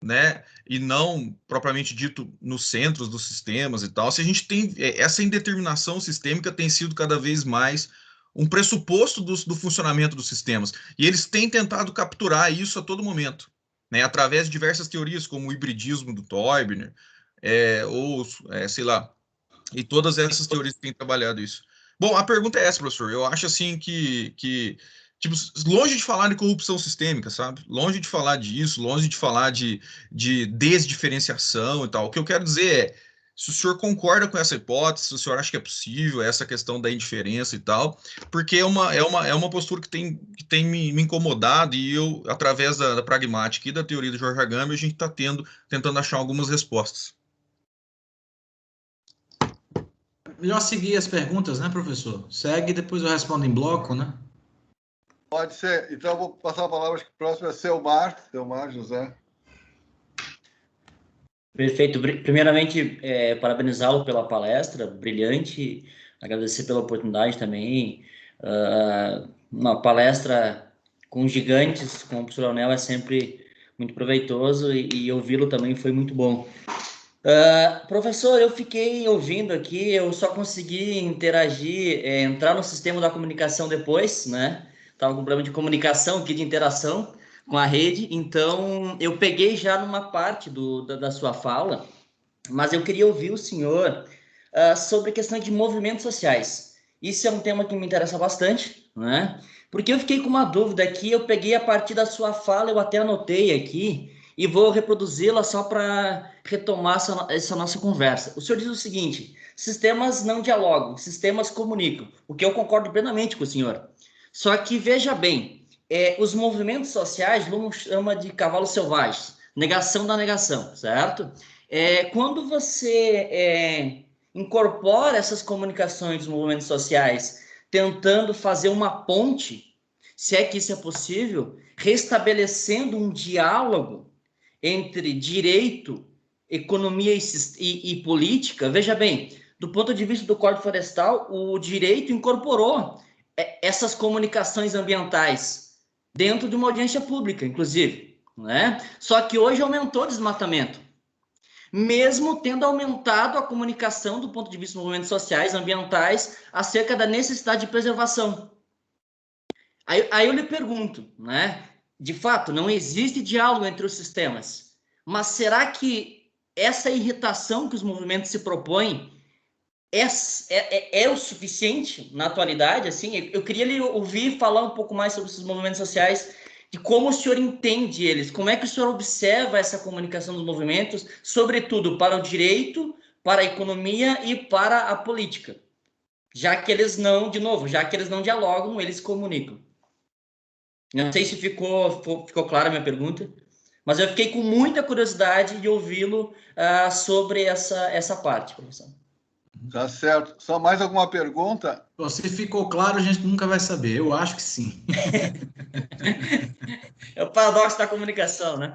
né? E não propriamente dito nos centros dos sistemas e tal. Se a gente tem essa indeterminação sistêmica tem sido cada vez mais um pressuposto do funcionamento dos sistemas. E eles têm tentado capturar isso a todo momento, né? Através de diversas teorias, como o hibridismo do Teubner, sei lá, e todas essas teorias têm trabalhado isso. Bom, a pergunta é essa, professor. Eu acho assim tipo, longe de falar de corrupção sistêmica, sabe? Longe de falar disso, longe de falar de desdiferenciação e tal. O que eu quero dizer se o senhor concorda com essa hipótese, se o senhor acha que é possível, essa questão da indiferença e tal, porque é uma postura que tem me incomodado e eu, através da pragmática e da teoria do George Agamben, a gente está tentando achar algumas respostas. Melhor seguir as perguntas, né, professor? Segue e depois eu respondo em bloco, né? Pode ser. Então, eu vou passar a palavra, acho que o próximo é Selmar José. Perfeito. Primeiramente, parabenizá-lo pela palestra, brilhante, agradecer pela oportunidade também. Uma palestra com gigantes, com o professor Leonel, é sempre muito proveitoso e ouvi-lo também foi muito bom. Professor, eu fiquei ouvindo aqui, eu só consegui interagir, entrar no sistema da comunicação depois, né? Estava com problema de comunicação aqui, de interação com a rede, então eu peguei já numa parte da sua fala, mas eu queria ouvir o senhor sobre a questão de movimentos sociais. Isso é um tema que me interessa bastante, né? Porque eu fiquei com uma dúvida aqui, eu peguei a partir da sua fala, eu até anotei aqui, e vou reproduzi-la só para retomar essa nossa conversa. O senhor diz o seguinte: sistemas não dialogam, sistemas comunicam, o que eu concordo plenamente com o senhor. Só que, veja bem, os movimentos sociais, Luhmann chama de cavalos selvagens, negação da negação, certo? Quando você incorpora essas comunicações dos movimentos sociais, tentando fazer uma ponte, se é que isso é possível, restabelecendo um diálogo entre direito, economia e política, veja bem, do ponto de vista do Código Florestal, o direito incorporou essas comunicações ambientais dentro de uma audiência pública, inclusive, né? Só que hoje aumentou o desmatamento, mesmo tendo aumentado a comunicação do ponto de vista dos movimentos sociais, ambientais, acerca da necessidade de preservação. Aí eu lhe pergunto, né? De fato, não existe diálogo entre os sistemas, mas será que essa irritação que os movimentos se propõem é o suficiente na atualidade? Assim, eu queria lhe ouvir falar um pouco mais sobre esses movimentos sociais, de como o senhor entende eles, como é que o senhor observa essa comunicação dos movimentos, sobretudo para o direito, para a economia e para a política, já que eles não dialogam, eles comunicam. Não sei se ficou clara a minha pergunta, mas eu fiquei com muita curiosidade de ouvi-lo sobre essa parte, professor. Tá certo. Só mais alguma pergunta? Bom, se ficou claro, a gente nunca vai saber. Eu acho que sim. É o paradoxo da comunicação, né?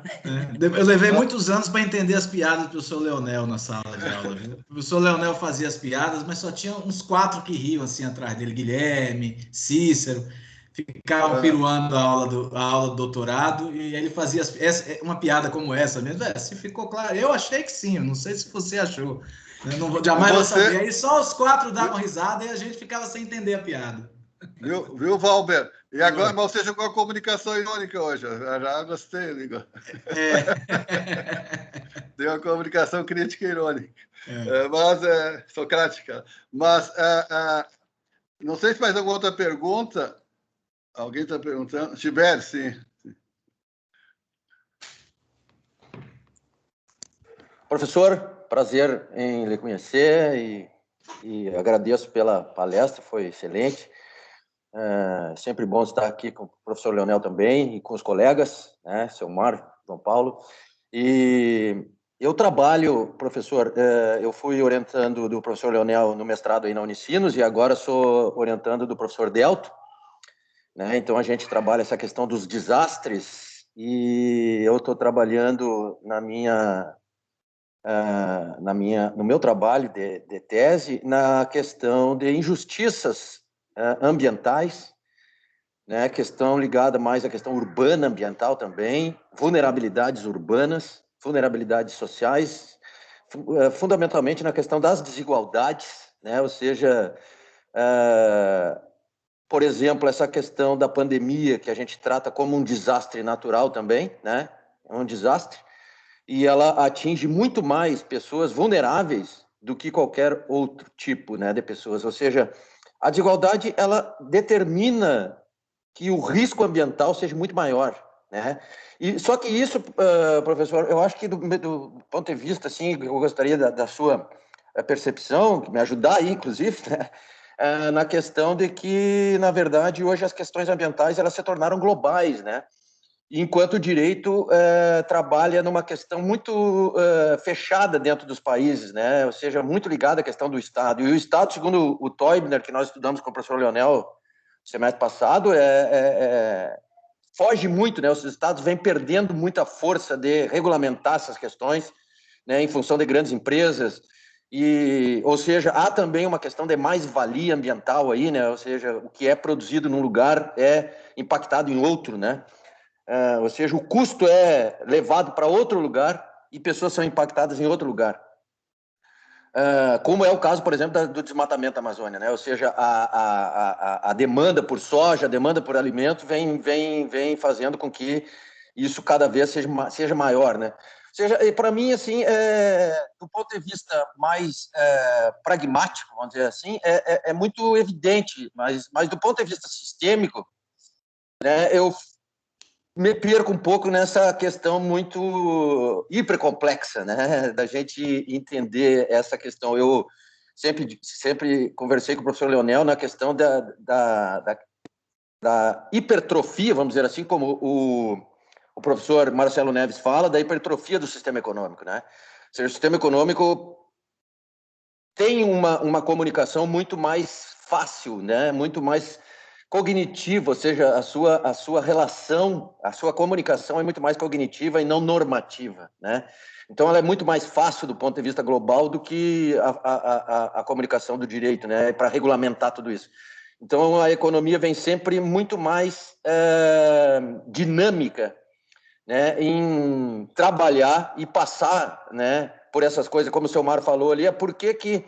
Eu levei muitos anos para entender as piadas do professor Leonel na sala de aula. Viu? O professor Leonel fazia as piadas, mas só tinha uns 4 que riam assim atrás dele: Guilherme, Cícero. Ficavam piruando a aula do doutorado, e ele fazia uma piada como essa mesmo. Se ficou claro, eu achei que sim, eu não sei se você achou. Eu não, jamais vou saber. Aí só os 4 davam risada e a gente ficava sem entender a piada. Viu, Valber? E agora, mas você jogou a comunicação irônica hoje. Eu já gostei, Liga. Deu a comunicação crítica e irônica. Mas socrática. Mas não sei se mais alguma outra pergunta. Alguém está perguntando? Tiver, sim. Professor, prazer em lhe conhecer e agradeço pela palestra, foi excelente. É sempre bom estar aqui com o professor Leonel também e com os colegas, né, seu Mário, João Paulo. E eu trabalho, professor, eu fui orientando do professor Leonel no mestrado aí na Unicinos e agora sou orientando do professor Delto, né? Então a gente trabalha essa questão dos desastres e eu estou trabalhando no meu trabalho de tese na questão de injustiças ambientais, né? Questão ligada mais à questão urbana ambiental também, vulnerabilidades urbanas, vulnerabilidades sociais, fundamentalmente na questão das desigualdades, né? Ou seja, por exemplo, essa questão da pandemia, que a gente trata como um desastre natural também, né? É um desastre, e ela atinge muito mais pessoas vulneráveis do que qualquer outro tipo, né, de pessoas. Ou seja, a desigualdade, ela determina que o risco ambiental seja muito maior, né? E só que isso, professor, eu acho que do ponto de vista, assim, eu gostaria da sua percepção, que me ajudar aí, inclusive, né? Na questão de que, na verdade, hoje as questões ambientais elas se tornaram globais, né? Enquanto o direito trabalha numa questão muito fechada dentro dos países, né? Ou seja, muito ligada à questão do Estado. E o Estado, segundo o Teubner, que nós estudamos com o professor Leonel no semestre passado, foge muito, né? Os Estados vêm perdendo muita força de regulamentar essas questões, né? Em função de grandes empresas. Ou seja, há também uma questão de mais-valia ambiental aí, né? Ou seja, o que é produzido num lugar é impactado em outro, né? Ou seja, o custo é levado para outro lugar e pessoas são impactadas em outro lugar. Como é o caso, por exemplo, do desmatamento da Amazônia, né? Ou seja, a demanda por soja, a demanda por alimento vem fazendo com que isso cada vez seja maior, né? Ou seja, para mim, assim, do ponto de vista mais pragmático, vamos dizer assim, é muito evidente, mas do ponto de vista sistêmico, né, eu me perco um pouco nessa questão muito hipercomplexa, né, da gente entender essa questão. Eu sempre conversei com o professor Leonel na questão da hipertrofia, vamos dizer assim, como o professor Marcelo Neves fala, da hipertrofia do sistema econômico, né? Ou seja, o sistema econômico tem uma comunicação muito mais fácil, né, muito mais cognitiva, ou seja, a sua relação, a sua comunicação é muito mais cognitiva e não normativa, né? Então, ela é muito mais fácil do ponto de vista global do que a comunicação do direito, né? Para regulamentar tudo isso. Então, a economia vem sempre muito mais dinâmica, né? Em trabalhar e passar, né? Por essas coisas, como o seu Mário falou ali, por que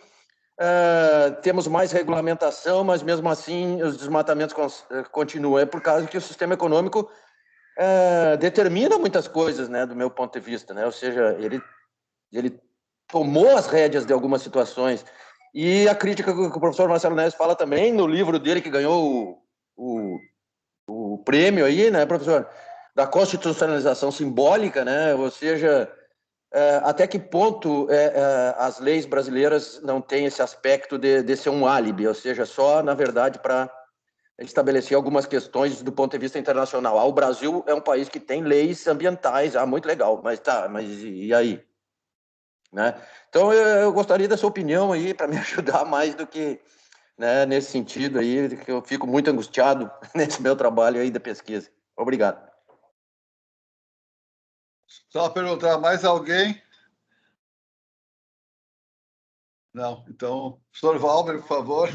temos mais regulamentação, mas mesmo assim os desmatamentos continuam. É por causa que o sistema econômico determina muitas coisas, né, do meu ponto de vista, né? Ou seja, ele tomou as rédeas de algumas situações E a crítica que o professor Marcelo Neves fala também no livro dele, que ganhou o prêmio aí, né, professor? Da constitucionalização simbólica, né? Ou seja, até que ponto as leis brasileiras não têm esse aspecto de ser um álibi, ou seja, só, na verdade, para estabelecer algumas questões do ponto de vista internacional. O Brasil é um país que tem leis ambientais, muito legal, mas e aí? Né? Então, eu gostaria da sua opinião aí, para me ajudar mais do que, né, nesse sentido aí, que eu fico muito angustiado nesse meu trabalho aí da pesquisa. Obrigado. Só perguntar, mais alguém? Não. Então, professor Valber, por favor.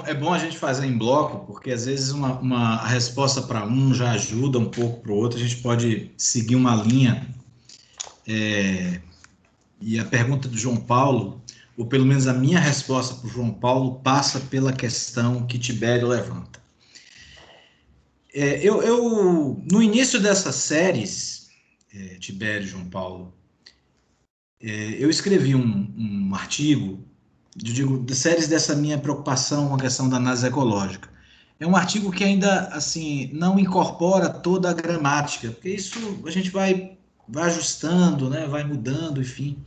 É bom a gente fazer em bloco, porque às vezes a resposta para um já ajuda um pouco para o outro, a gente pode seguir uma linha. E a pergunta do João Paulo, ou pelo menos a minha resposta para o João Paulo, passa pela questão que Tibério levanta. No início dessas séries, Tibério e João Paulo, eu escrevi um artigo, eu digo, de séries dessa minha preocupação com a questão da análise ecológica. É um artigo que ainda, assim, não incorpora toda a gramática, porque isso a gente vai ajustando, né, vai mudando, enfim.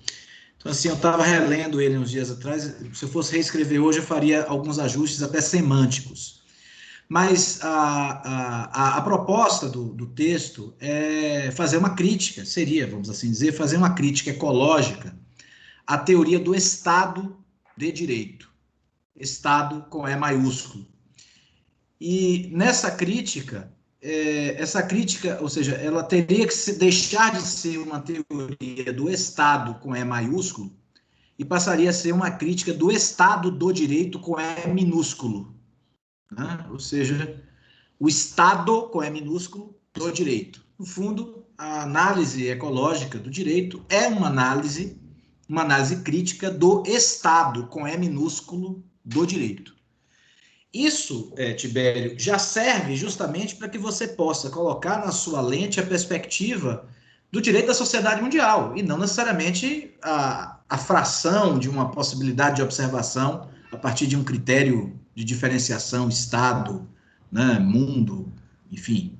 Então, assim, eu estava relendo ele uns dias atrás, se eu fosse reescrever hoje, eu faria alguns ajustes até semânticos. Mas a proposta do texto é fazer uma crítica, seria, vamos assim dizer, fazer uma crítica ecológica à teoria do Estado de Direito. Estado com E maiúsculo. E nessa crítica, essa crítica, ou seja, ela teria que deixar de ser uma teoria do Estado com E maiúsculo e passaria a ser uma crítica do Estado do Direito com E minúsculo. Né? Ou seja, o Estado com E minúsculo do direito. No fundo, a análise ecológica do direito é uma análise crítica do Estado com E minúsculo do direito. Isso, Tibério, já serve justamente para que você possa colocar na sua lente a perspectiva do direito da sociedade mundial, e não necessariamente a fração de uma possibilidade de observação a partir de um critério de diferenciação Estado, né, mundo, enfim.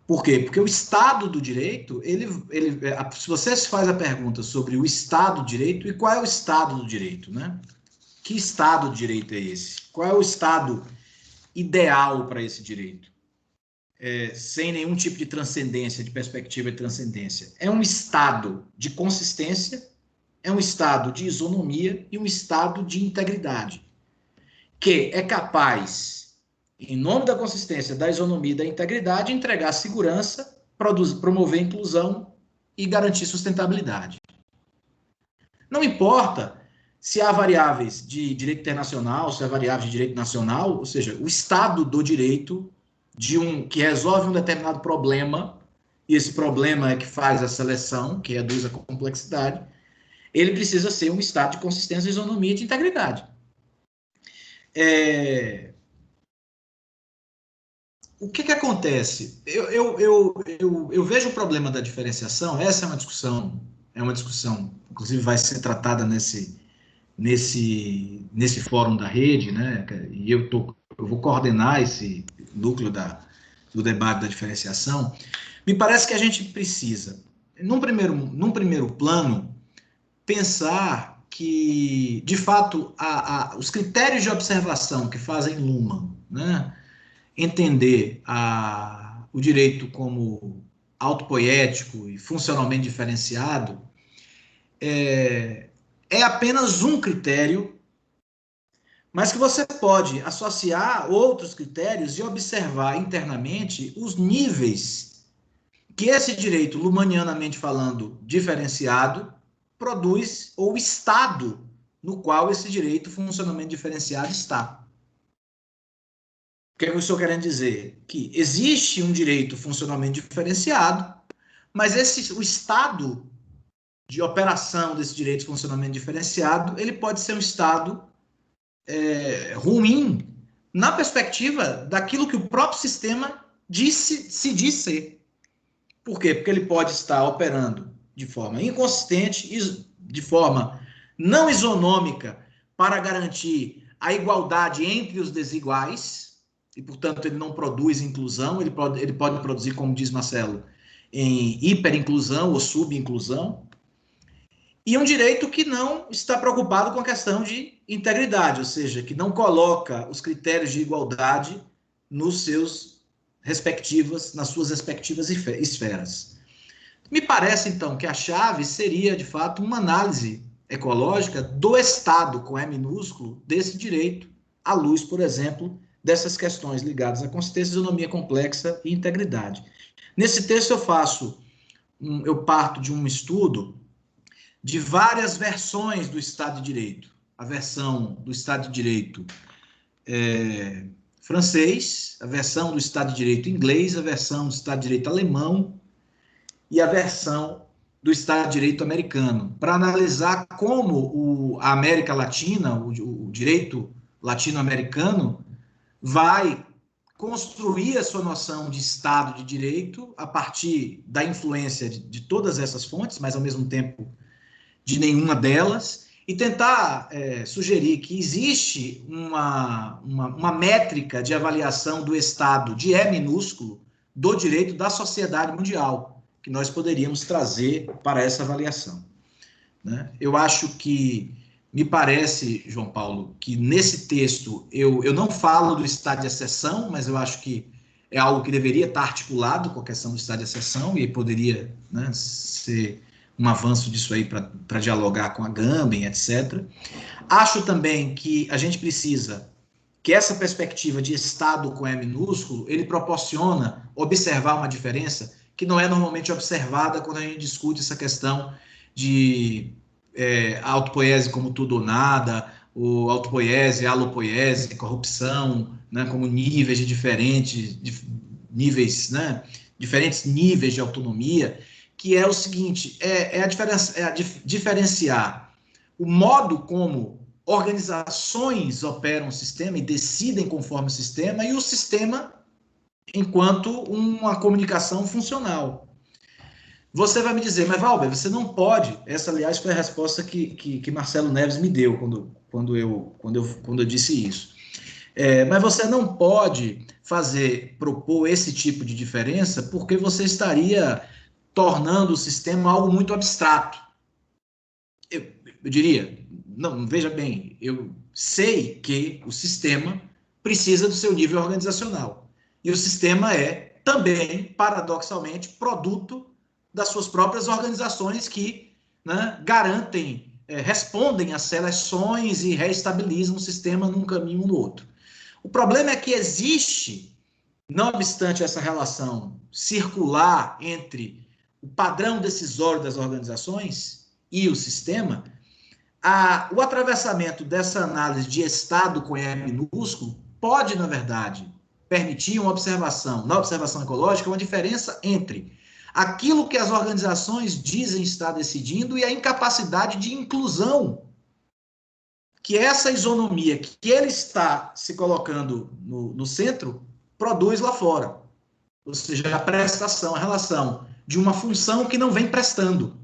Por quê? Porque o Estado do direito, se você se faz a pergunta sobre o Estado do direito, e qual é o Estado do direito, né? Que Estado de direito é esse? Qual é o Estado ideal para esse direito? Sem nenhum tipo de transcendência, de perspectiva de transcendência. É um Estado de consistência, é um Estado de isonomia e um Estado de integridade, que é capaz, em nome da consistência, da isonomia e da integridade, entregar segurança, promover inclusão e garantir sustentabilidade. Não importa se há variáveis de direito internacional, se há variáveis de direito nacional, ou seja, o Estado do direito que resolve um determinado problema, e esse problema é que faz a seleção, que reduz a complexidade, ele precisa ser um Estado de consistência, isonomia e de integridade. O que acontece? Eu vejo o problema da diferenciação, essa é uma discussão, inclusive vai ser tratada nesse fórum da rede, né? E eu vou coordenar esse núcleo do debate da diferenciação. Me parece que a gente precisa, num primeiro plano, pensar que, de fato, os critérios de observação que fazem Luhmann, né, entender o direito como autopoético e funcionalmente diferenciado, é apenas um critério, mas que você pode associar outros critérios e observar internamente os níveis que esse direito, luhmannianamente falando, diferenciado, produz, ou o estado no qual esse direito funcionalmente diferenciado está. O que eu estou querendo dizer? Que existe um direito funcionalmente diferenciado, mas o estado de operação desse direito de funcionamento diferenciado, ele pode ser um estado ruim na perspectiva daquilo que o próprio sistema se diz ser. Por quê? Porque ele pode estar operando de forma inconsistente, de forma não isonômica para garantir a igualdade entre os desiguais, e, portanto, ele não produz inclusão, ele pode produzir, como diz Marcelo, em hiperinclusão ou subinclusão, e um direito que não está preocupado com a questão de integridade, ou seja, que não coloca os critérios de igualdade nas suas respectivas esferas. Me parece, então, que a chave seria, de fato, uma análise ecológica do Estado, com E minúsculo, desse direito, à luz, por exemplo, dessas questões ligadas à consistência, isonomia complexa e integridade. Nesse texto eu parto de um estudo de várias versões do Estado de Direito. A versão do Estado de Direito francês, a versão do Estado de Direito inglês, a versão do Estado de Direito alemão e a versão do Estado de Direito americano, para analisar como a América Latina, o direito latino-americano, vai construir a sua noção de Estado de Direito a partir da influência de todas essas fontes, mas ao mesmo tempo de nenhuma delas, e tentar sugerir que existe uma métrica de avaliação do Estado de E minúsculo do direito da sociedade mundial, que nós poderíamos trazer para essa avaliação, né? Eu acho que, me parece, João Paulo, que nesse texto eu não falo do estado de exceção, mas eu acho que é algo que deveria estar articulado com a questão do estado de exceção e poderia, né, ser um avanço disso aí para dialogar com a Agamben, etc. Acho também que a gente precisa que essa perspectiva de Estado com E minúsculo, ele proporciona observar uma diferença que não é normalmente observada quando a gente discute essa questão de autopoiese como tudo ou nada, ou autopoiese, alopoiese, corrupção, né, como níveis de diferentes níveis de autonomia, que é o seguinte, diferenciar o modo como organizações operam o sistema e decidem conforme o sistema, e o sistema enquanto uma comunicação funcional. Você vai me dizer, mas Valber, você não pode. Essa, aliás, foi a resposta que Marcelo Neves me deu quando eu disse isso. Mas você não pode propor esse tipo de diferença, porque você estaria tornando o sistema algo muito abstrato. Eu diria, não, veja bem, eu sei que o sistema precisa do seu nível organizacional. E o sistema é também, paradoxalmente, produto das suas próprias organizações que, né, garantem, respondem às seleções e reestabilizam o sistema num caminho ou no outro. O problema é que existe, não obstante essa relação circular entre o padrão decisório das organizações e o sistema, o atravessamento dessa análise de Estado com E minúsculo pode, na verdade, permitir uma observação, na observação ecológica, uma diferença entre aquilo que as organizações dizem estar decidindo e a incapacidade de inclusão, que essa isonomia que ele está se colocando no centro produz lá fora. Ou seja, a prestação, a relação de uma função que não vem prestando.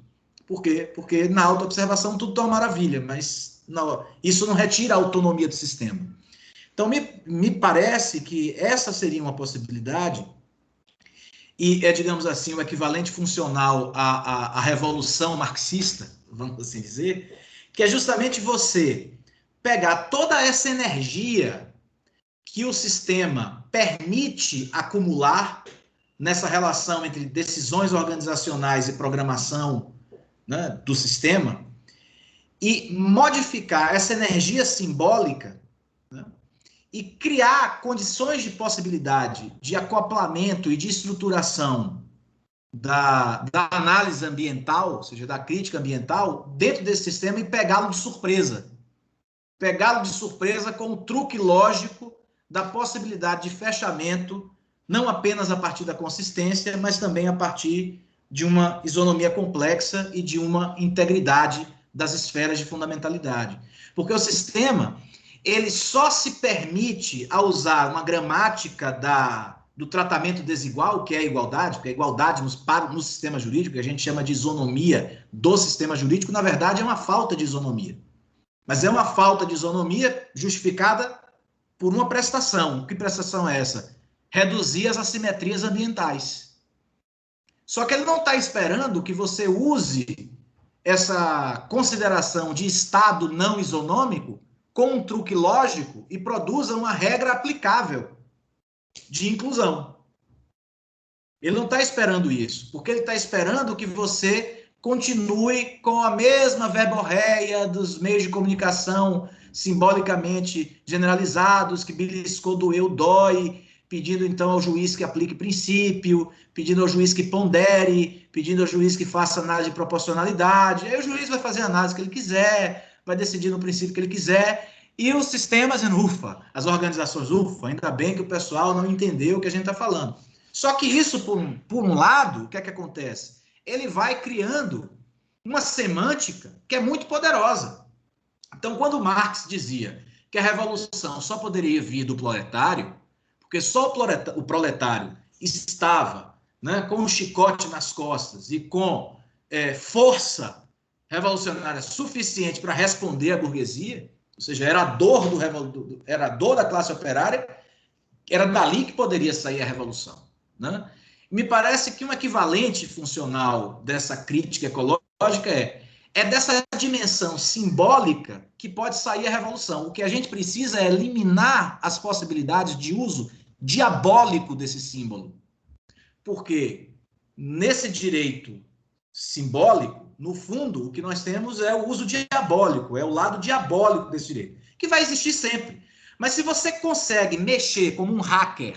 Por quê? Porque na autoobservação tudo está uma maravilha, mas não, isso não retira a autonomia do sistema. Então, me parece que essa seria uma possibilidade, e digamos assim, o equivalente funcional à revolução marxista, vamos assim dizer, que é justamente você pegar toda essa energia que o sistema permite acumular nessa relação entre decisões organizacionais e programação, né, do sistema, e modificar essa energia simbólica, né, e criar condições de possibilidade de acoplamento e de estruturação da análise ambiental, ou seja, da crítica ambiental, dentro desse sistema e pegá-lo de surpresa. Pegá-lo de surpresa com o truque lógico da possibilidade de fechamento, não apenas a partir da consistência, mas também a partir de uma isonomia complexa e de uma integridade das esferas de fundamentalidade. Porque o sistema, ele só se permite a usar uma gramática do tratamento desigual, que é a igualdade, porque a igualdade no sistema jurídico, que a gente chama de isonomia do sistema jurídico, na verdade é uma falta de isonomia. Mas é uma falta de isonomia justificada por uma prestação. Que prestação é essa? Reduzir as assimetrias ambientais. Só que ele não está esperando que você use essa consideração de estado não isonômico com um truque lógico e produza uma regra aplicável de inclusão. Ele não está esperando isso, porque ele está esperando que você continue com a mesma verborreia dos meios de comunicação simbolicamente generalizados, que beliscou, doeu, dói, pedindo então ao juiz que aplique princípio, pedindo ao juiz que pondere, pedindo ao juiz que faça análise de proporcionalidade. Aí o juiz vai fazer a análise que ele quiser, vai decidir no princípio que ele quiser, e os sistemas, ufa, as organizações, ufa, ainda bem que o pessoal não entendeu o que a gente está falando. Só que isso, por um lado, o que é que acontece? Ele vai criando uma semântica que é muito poderosa. Então, quando Marx dizia que a revolução só poderia vir do proletário, porque só o proletário estava, né, com um chicote nas costas e com força revolucionária suficiente para responder à burguesia, ou seja, era a dor da classe operária, era dali que poderia sair a revolução, né? Me parece que um equivalente funcional dessa crítica ecológica é dessa dimensão simbólica que pode sair a revolução. O que a gente precisa é eliminar as possibilidades de uso diabólico desse símbolo. Porque nesse direito simbólico, no fundo, o que nós temos é o uso diabólico, é o lado diabólico desse direito, que vai existir sempre. Mas se você consegue mexer como um hacker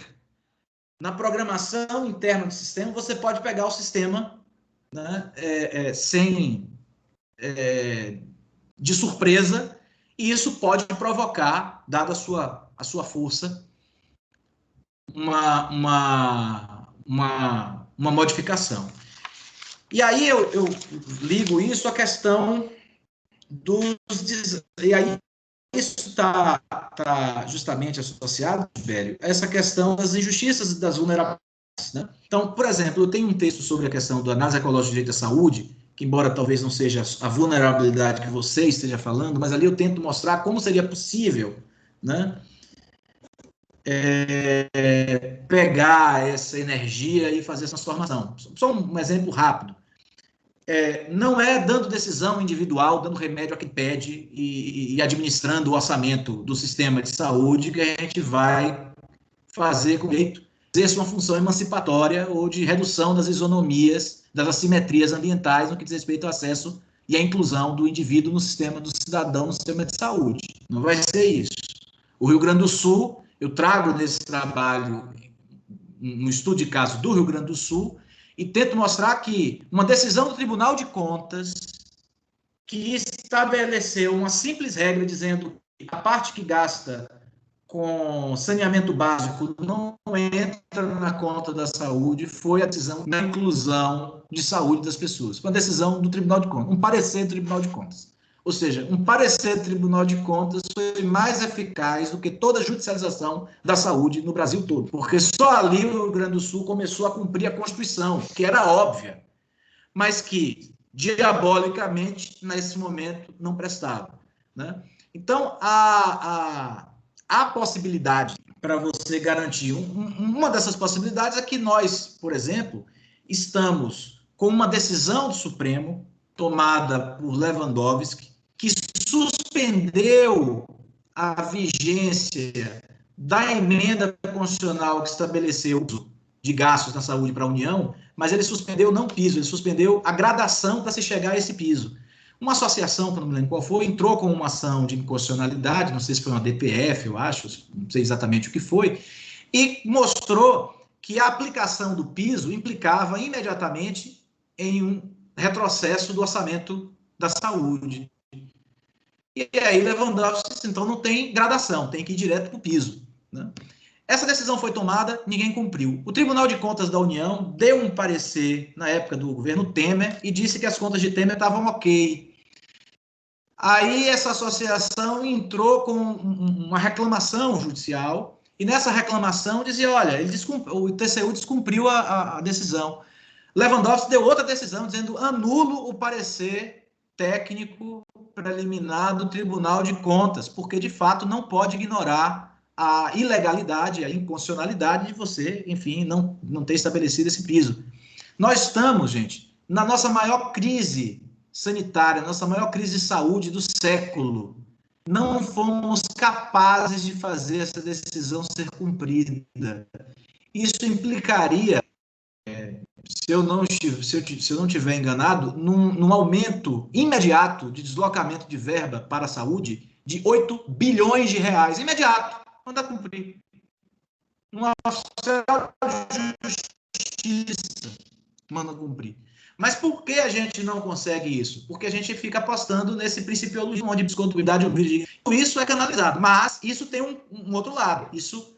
na programação interna do sistema, você pode pegar o sistema, né, de surpresa, e isso pode provocar, dada a sua força, uma modificação. E aí eu ligo isso à questão dos... E aí isso está justamente associado, velho, a essa questão das injustiças e das vulnerabilidades, né? Então, por exemplo, eu tenho um texto sobre a questão da análise ecológica do direito à saúde, que embora talvez não seja a vulnerabilidade que você esteja falando, mas ali eu tento mostrar como seria possível, né, pegar essa energia e fazer essa transformação. Só um exemplo rápido. Não é dando decisão individual, dando remédio a quem pede e administrando o orçamento do sistema de saúde que a gente vai fazer com jeito exerça uma função emancipatória ou de redução das isonomias, das assimetrias ambientais no que diz respeito ao acesso e à inclusão do indivíduo no sistema, do cidadão no sistema de saúde. Não vai ser isso. O Rio Grande do Sul, eu trago nesse trabalho um estudo de caso do Rio Grande do Sul e tento mostrar que uma decisão do Tribunal de Contas que estabeleceu uma simples regra dizendo que a parte que gasta com saneamento básico não entra na conta da saúde, foi a decisão da inclusão de saúde das pessoas. Foi uma decisão do Tribunal de Contas, um parecer do Tribunal de Contas. Ou seja, um parecer do Tribunal de Contas foi mais eficaz do que toda a judicialização da saúde no Brasil todo, porque só ali o Rio Grande do Sul começou a cumprir a Constituição, que era óbvia, mas que, diabolicamente, nesse momento, não prestava, né? Então, há possibilidade para você garantir. Uma dessas possibilidades é que nós, por exemplo, estamos com uma decisão do Supremo tomada por Lewandowski, que suspendeu a vigência da emenda constitucional que estabeleceu o uso de gastos na saúde para a União, mas ele suspendeu não o piso, ele suspendeu a gradação para se chegar a esse piso. Uma associação, que não me lembro qual foi, entrou com uma ação de inconstitucionalidade, não sei se foi uma DPF, eu acho, não sei exatamente o que foi, e mostrou que a aplicação do piso implicava imediatamente em um retrocesso do orçamento da saúde. E aí Lewandowski disse, então não tem gradação, tem que ir direto para o piso, né? Essa decisão foi tomada, ninguém cumpriu. O Tribunal de Contas da União deu um parecer na época do governo Temer e disse que as contas de Temer estavam ok. Aí essa associação entrou com uma reclamação judicial E nessa reclamação dizia, olha, o TCU descumpriu a decisão. Lewandowski deu outra decisão dizendo, anulo o parecer técnico preliminar do Tribunal de Contas, porque de fato não pode ignorar a ilegalidade, a inconstitucionalidade de você, enfim, não ter estabelecido esse piso. Nós estamos, gente, na nossa maior crise sanitária, nossa maior crise de saúde do século. Não fomos capazes de fazer essa decisão ser cumprida. Isso implicaria, se eu não estiver enganado, num aumento imediato de deslocamento de verba para a saúde de 8 bilhões de reais. Imediato. Manda cumprir. Uma oficial de justiça manda cumprir. Mas por que a gente não consegue isso? Porque a gente fica apostando nesse principiologismo onde descontabilidade isso é canalizado. Mas isso tem um outro lado. Isso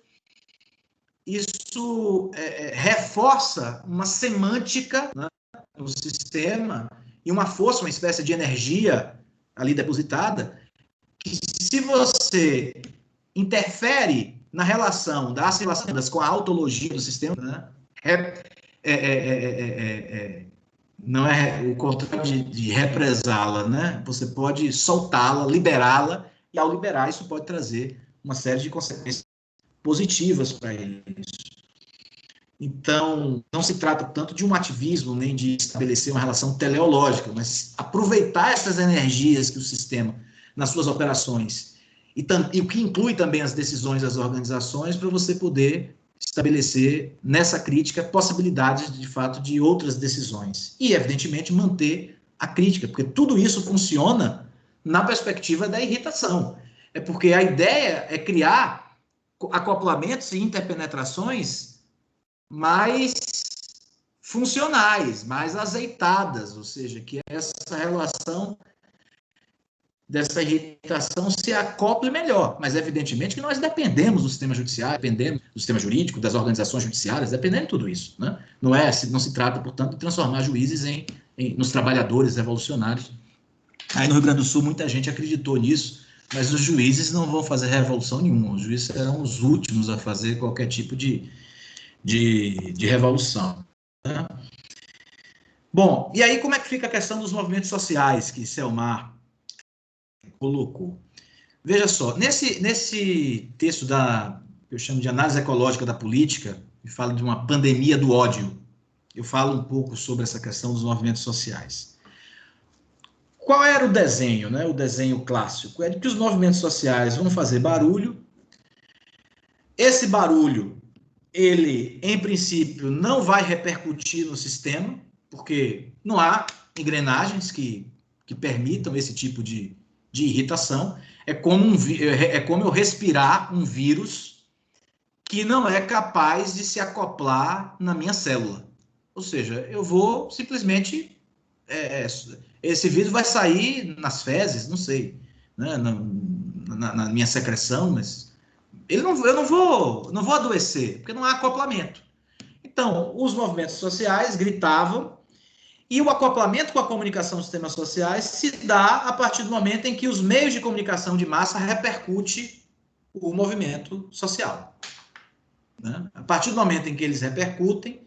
reforça uma semântica, né, no sistema e uma força, uma espécie de energia ali depositada, que se você interfere na relação das relações com a autologia do sistema, né, não é o contrário de represá-la, né? Você pode soltá-la, liberá-la, e ao liberar isso pode trazer uma série de consequências positivas para isso. Então, não se trata tanto de um ativismo, nem de estabelecer uma relação teleológica, mas aproveitar essas energias que o sistema, nas suas operações, e o que inclui também as decisões das organizações, para você poder estabelecer nessa crítica possibilidades, de fato, de outras decisões. E, evidentemente, manter a crítica, porque tudo isso funciona na perspectiva da irritação. É porque a ideia é criar acoplamentos e interpenetrações mais funcionais, mais azeitadas, ou seja, que essa relação dessa irritação se acople melhor. Mas, evidentemente, que nós dependemos do sistema judiciário, dependemos do sistema jurídico, das organizações judiciárias, dependendo de tudo isso, né? Não se trata, portanto, de transformar juízes nos trabalhadores revolucionários. Aí no Rio Grande do Sul, muita gente acreditou nisso, mas os juízes não vão fazer revolução nenhuma. Os juízes serão os últimos a fazer qualquer tipo de revolução, né? Bom, e aí como é que fica a questão dos movimentos sociais que Selmar colocou? Veja só, nesse texto que eu chamo de análise ecológica da política, que fala de uma pandemia do ódio, eu falo um pouco sobre essa questão dos movimentos sociais. Qual era o desenho, né? O desenho clássico é de que os movimentos sociais vão fazer barulho. Esse barulho, ele, em princípio, não vai repercutir no sistema, porque não há engrenagens que permitam esse tipo de irritação. É como eu respirar um vírus que não é capaz de se acoplar na minha célula. Ou seja, eu vou simplesmente... esse vírus vai sair nas fezes, não sei, né, na minha secreção, mas eu não vou adoecer, porque não há acoplamento. Então, os movimentos sociais gritavam, e o acoplamento com a comunicação dos sistemas sociais se dá a partir do momento em que os meios de comunicação de massa repercutem o movimento social, né? A partir do momento em que eles repercutem,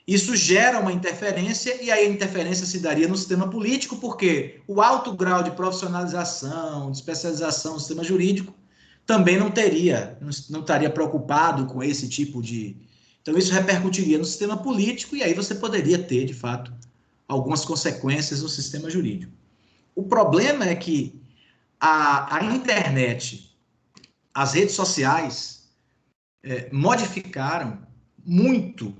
isso gera uma interferência, e aí a interferência se daria no sistema político, porque o alto grau de profissionalização, de especialização do sistema jurídico também não estaria preocupado com esse tipo de... Então, isso repercutiria no sistema político, e aí você poderia ter, de fato, algumas consequências no sistema jurídico. O problema é que a internet, as redes sociais, modificaram muito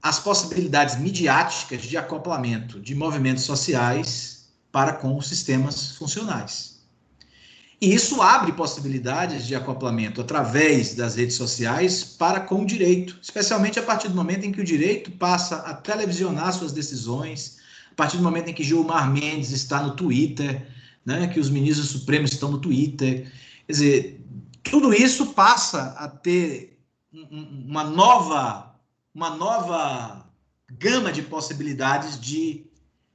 as possibilidades midiáticas de acoplamento de movimentos sociais para com os sistemas funcionais. E isso abre possibilidades de acoplamento através das redes sociais para com o direito, especialmente a partir do momento em que o direito passa a televisionar suas decisões, a partir do momento em que Gilmar Mendes está no Twitter, né, que os ministros supremos estão no Twitter. Quer dizer, tudo isso passa a ter uma nova gama de possibilidades de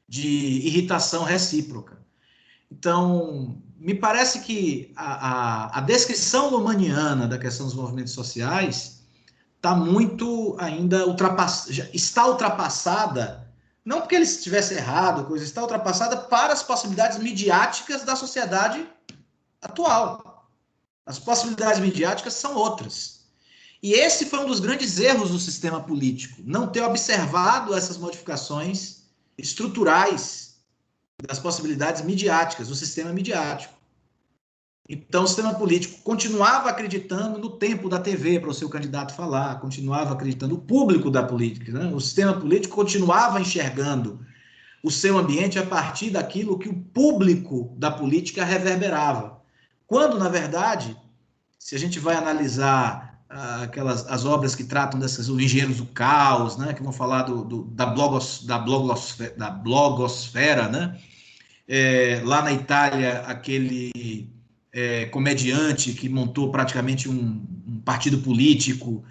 irritação recíproca. Então, me parece que a descrição lumaniana da questão dos movimentos sociais está muito ainda está ultrapassada, não porque ele estivesse errado, coisa, está ultrapassada para as possibilidades midiáticas da sociedade atual. As possibilidades midiáticas são outras. E esse foi um dos grandes erros do sistema político, não ter observado essas modificações estruturais das possibilidades midiáticas, do sistema midiático. Então, o sistema político continuava acreditando no tempo da TV para o seu candidato falar, continuava acreditando no público da política, né? O sistema político continuava enxergando o seu ambiente a partir daquilo que o público da política reverberava. Quando, na verdade, se a gente vai analisar as obras que tratam dessas, os engenheiros do caos, né, que vão falar da blogosfera, né? Lá na Itália, aquele comediante que montou praticamente um partido político,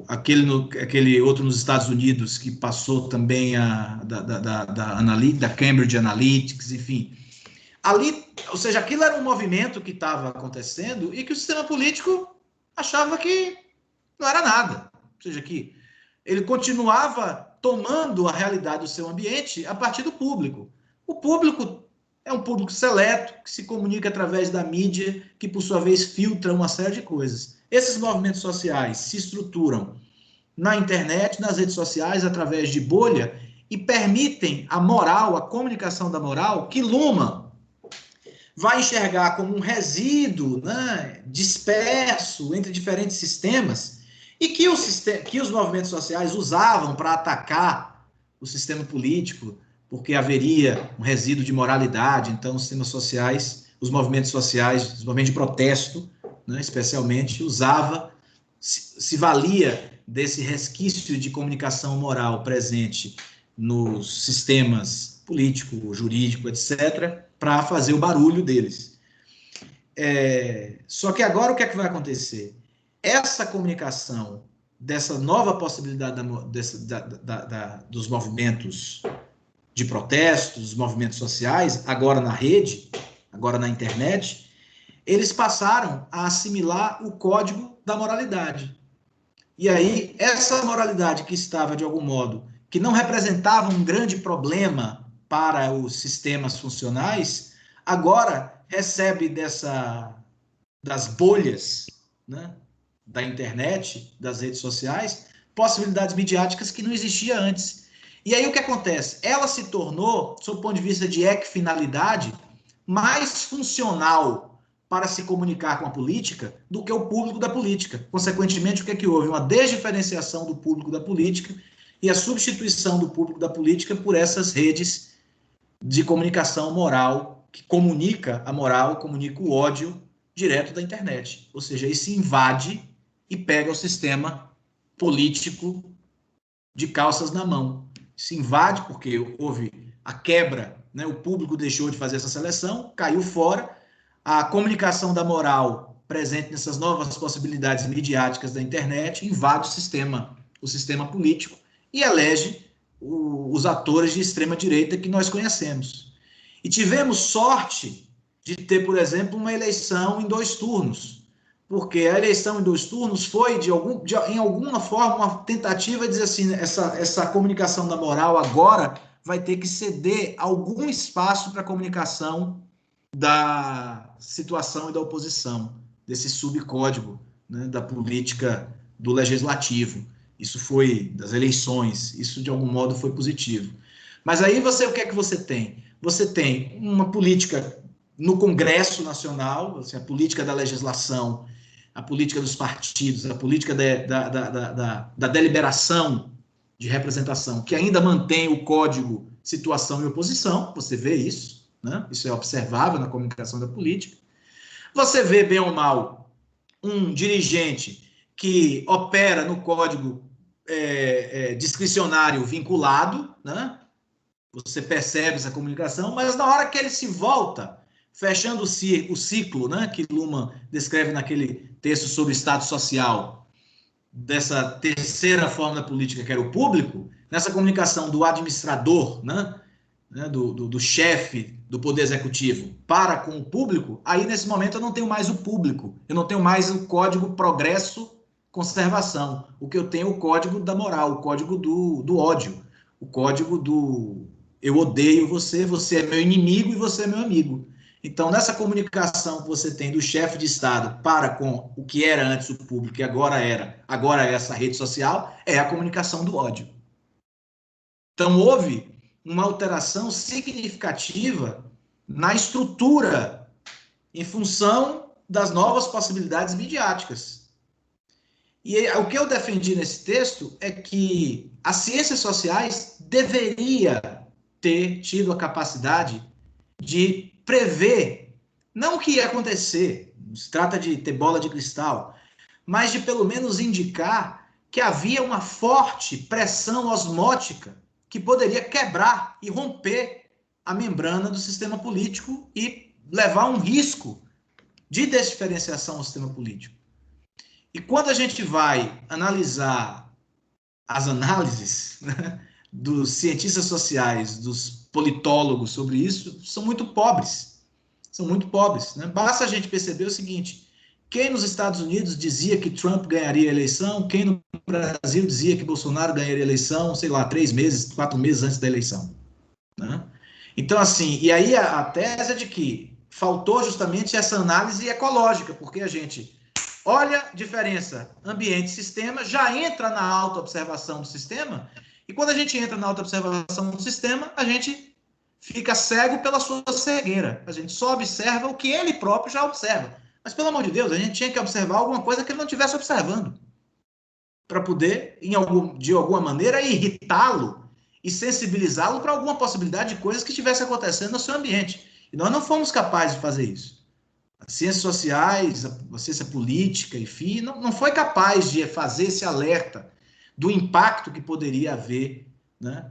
aquele outro nos Estados Unidos que passou também da Cambridge Analytics, enfim. Ali, ou seja, aquilo era um movimento que estava acontecendo e que o sistema político achava que não era nada. Ou seja, que ele continuava tomando a realidade do seu ambiente a partir do público. O público é um público seleto, que se comunica através da mídia, que, por sua vez, filtra uma série de coisas. Esses movimentos sociais se estruturam na internet, nas redes sociais, através de bolha, e permitem a moral, a comunicação da moral, que Luhmann vai enxergar como um resíduo, né, disperso entre diferentes sistemas, e que os movimentos sociais usavam para atacar o sistema político, porque haveria um resíduo de moralidade. Então, os sistemas sociais, os movimentos sociais, os movimentos de protesto, né, especialmente, se valia desse resquício de comunicação moral presente nos sistemas político, jurídico, etc., para fazer o barulho deles. Só que agora o que é que vai acontecer? Essa comunicação dessa nova possibilidade dos movimentos de protestos, dos movimentos sociais, agora na rede, agora na internet, eles passaram a assimilar o código da moralidade. E aí, essa moralidade que estava, de algum modo, que não representava um grande problema para os sistemas funcionais, agora recebe das bolhas, né, da internet, das redes sociais, possibilidades midiáticas que não existiam antes. E aí o que acontece? Ela se tornou, sob o ponto de vista de equifinalidade, mais funcional para se comunicar com a política do que o público da política. Consequentemente, o que é que houve? Uma desdiferenciação do público da política e a substituição do público da política por essas redes de comunicação moral, que comunica a moral, comunica o ódio direto da internet. Ou seja, isso invade e pega o sistema político de calças na mão. Se invade porque houve a quebra, né? O público deixou de fazer essa seleção, caiu fora, a comunicação da moral presente nessas novas possibilidades midiáticas da internet invade o sistema político e elege os atores de extrema-direita que nós conhecemos. E tivemos sorte de ter, por exemplo, uma eleição em 2 turnos, porque a eleição em 2 turnos foi, em alguma forma, uma tentativa de dizer assim, essa comunicação da moral agora vai ter que ceder algum espaço para a comunicação da situação e da oposição, desse subcódigo, né, da política do legislativo. Isso foi das eleições, isso de algum modo foi positivo. Mas aí o que é que você tem? Você tem uma política no Congresso Nacional, assim, a política da legislação, a política dos partidos, a política da deliberação de representação, que ainda mantém o código situação e oposição, você vê isso, né? Isso é observável na comunicação da política. Você vê, bem ou mal, um dirigente que opera no código discricionário vinculado, né? Você percebe essa comunicação, mas na hora que ele se volta, fechando o ciclo, né, que Luhmann descreve naquele texto sobre o Estado social, dessa terceira forma da política, que era o público, nessa comunicação do administrador, né, do chefe do Poder Executivo para com o público, aí nesse momento eu não tenho mais o público, eu não tenho mais o código progresso-conservação. O que eu tenho é o código da moral, o código do ódio, o código do eu odeio você, você é meu inimigo e você é meu amigo. Então, nessa comunicação que você tem do chefe de Estado para com o que era antes o público e agora é essa rede social, é a comunicação do ódio. Então, houve uma alteração significativa na estrutura em função das novas possibilidades midiáticas. E o que eu defendi nesse texto é que as ciências sociais deveria ter tido a capacidade de prever, não o que ia acontecer, não se trata de ter bola de cristal, mas de pelo menos indicar que havia uma forte pressão osmótica que poderia quebrar e romper a membrana do sistema político e levar a um risco de desdiferenciação ao sistema político. E quando a gente vai analisar as análises, né, dos cientistas sociais, dos politólogos sobre isso, são muito pobres. São muito pobres. Né? Basta a gente perceber o seguinte: quem nos Estados Unidos dizia que Trump ganharia a eleição, quem no Brasil dizia que Bolsonaro ganharia a eleição, sei lá, 3 meses, 4 meses antes da eleição. Né? Então, assim, e aí a tese é de que faltou justamente essa análise ecológica, porque a gente olha a diferença ambiente-sistema, já entra na autoobservação do sistema, e quando a gente entra na autoobservação do sistema, a gente fica cego pela sua cegueira. A gente só observa o que ele próprio já observa. Mas, pelo amor de Deus, a gente tinha que observar alguma coisa que ele não estivesse observando, para poder, de alguma maneira, irritá-lo e sensibilizá-lo para alguma possibilidade de coisas que estivessem acontecendo no seu ambiente. E nós não fomos capazes de fazer isso. As ciências sociais, a ciência política, enfim, não foi capaz de fazer esse alerta do impacto que poderia haver. Né?